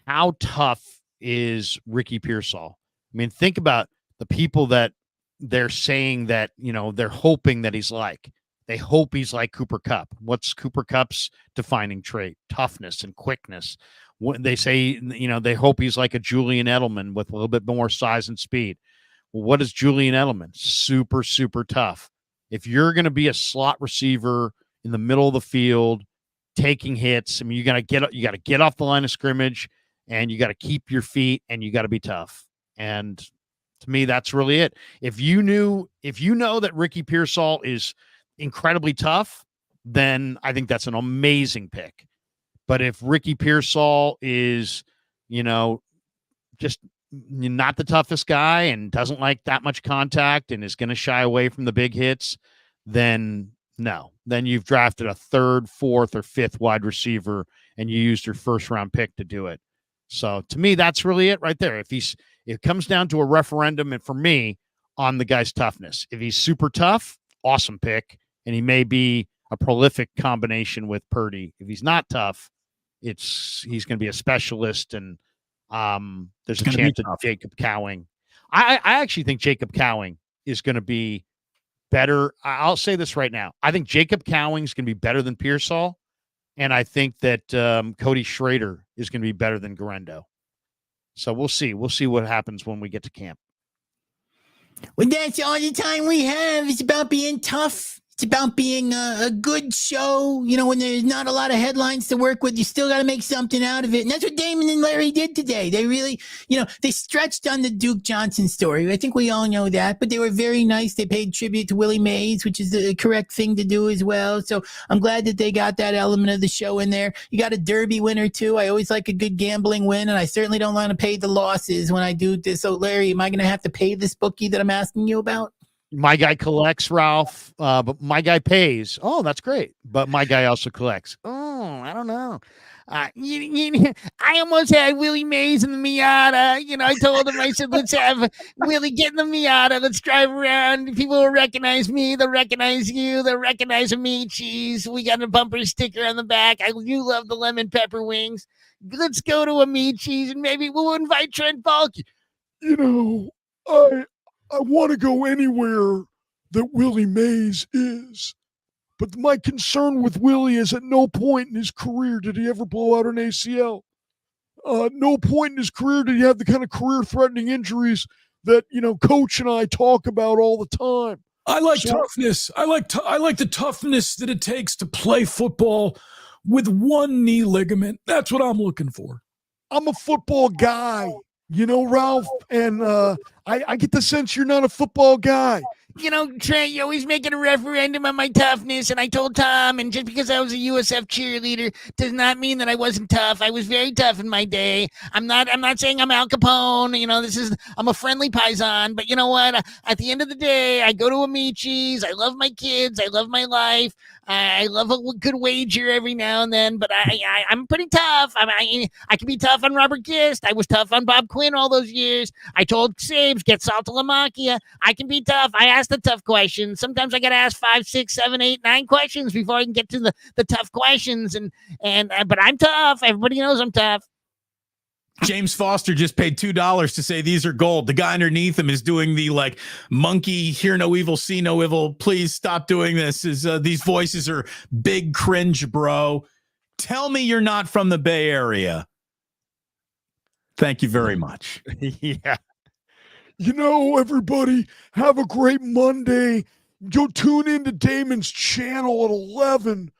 How tough is Ricky Pearsall? Think about the people that they're saying that, they're hoping that he's like. They hope he's like Cooper Kupp. What's Cooper Kupp's defining trait? Toughness and quickness. They say, they hope he's like a Julian Edelman with a little bit more size and speed. Well, what is Julian Edelman? Super, super tough. If you're going to be a slot receiver in the middle of the field, taking hits, you got to get off the line of scrimmage, and you got to keep your feet, and you got to be tough. And to me, that's really it. If you know that Ricky Pearsall is incredibly tough, then I think that's an amazing pick. But if Ricky Pearsall is, just not the toughest guy and doesn't like that much contact and is going to shy away from the big hits, then no. Then you've drafted a 3rd, 4th, or 5th wide receiver, and you used your 1st-round pick to do it. So to me, that's really it right there. It comes down to a referendum, and for me, on the guy's toughness. If he's super tough, awesome pick, and he may be a prolific combination with Purdy. If he's not tough, he's going to be a specialist, and there's a chance of Jacob Cowing. I actually think Jacob Cowing is going to be better. I'll say this right now. I think Jacob Cowing is going to be better than Pearsall, and I think that Cody Schrader is going to be better than Garendo. So we'll see. We'll see what happens when we get to camp. Well, that's all the time we have. It's about being tough. It's about being a good show. When there's not a lot of headlines to work with, you still got to make something out of it. And that's what Damon and Larry did today. They really, they stretched on the Duke Johnson story. I think we all know that, but they were very nice. They paid tribute to Willie Mays, which is the correct thing to do as well. So I'm glad that they got that element of the show in there. You got a Derby winner too. I always like a good gambling win, and I certainly don't want to pay the losses when I do this. So Larry, am I going to have to pay this bookie that I'm asking you about? My guy collects, Ralph, but my guy pays. Oh, that's great. But my guy also collects. Oh, I don't know. I almost had Willie Mays in the Miata. I told him, I said, let's have Willie get in the Miata. Let's drive around. People will recognize me. They'll recognize you. They'll recognize Amici's. We got a bumper sticker on the back. You love the lemon pepper wings. Let's go to Amici's, and maybe we'll invite Trent Baalke. I want to go anywhere that Willie Mays is. But my concern with Willie is at no point in his career did he ever blow out an ACL. no point in his career did he have the kind of career-threatening injuries that, Coach and I talk about all the time. I like toughness. I like the toughness that it takes to play football with one knee ligament. That's what I'm looking for. I'm a football guy, Ralph, and I get the sense you're not a football guy. Trent, you're always making a referendum on my toughness, and I told Tom, and just because I was a USF cheerleader does not mean that I wasn't tough. I was very tough in my day. I'm not saying I'm Al Capone. I'm a friendly paisan, but you know what? At the end of the day, I go to Amici's. I love my kids. I love my life. I love a good wager every now and then, but I'm pretty tough. I can be tough on Robert Gist. I was tough on Bob Quinn all those years. I told Sabes, get Salta La Macchia. I can be tough. I ask the tough questions. Sometimes I got to ask 5, 6, 7, 8, 9 questions before I can get to the tough questions. But I'm tough. Everybody knows I'm tough. James Foster just paid $2 to say these are gold. The guy underneath him is doing the monkey, hear no evil, see no evil. Please stop doing this. These voices are big cringe, bro. Tell me you're not from the Bay Area. Thank you very much. Yeah. Everybody, have a great Monday. Go tune into Damon's channel at 11.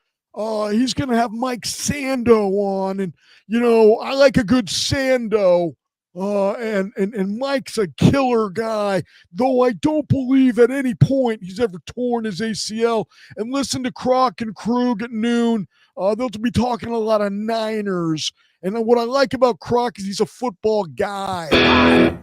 He's going to have Mike Sando on, and, I like a good Sando, and Mike's a killer guy, though I don't believe at any point he's ever torn his ACL. And listen to Croc and Krug at noon. They'll be talking a lot of Niners, and what I like about Croc is he's a football guy.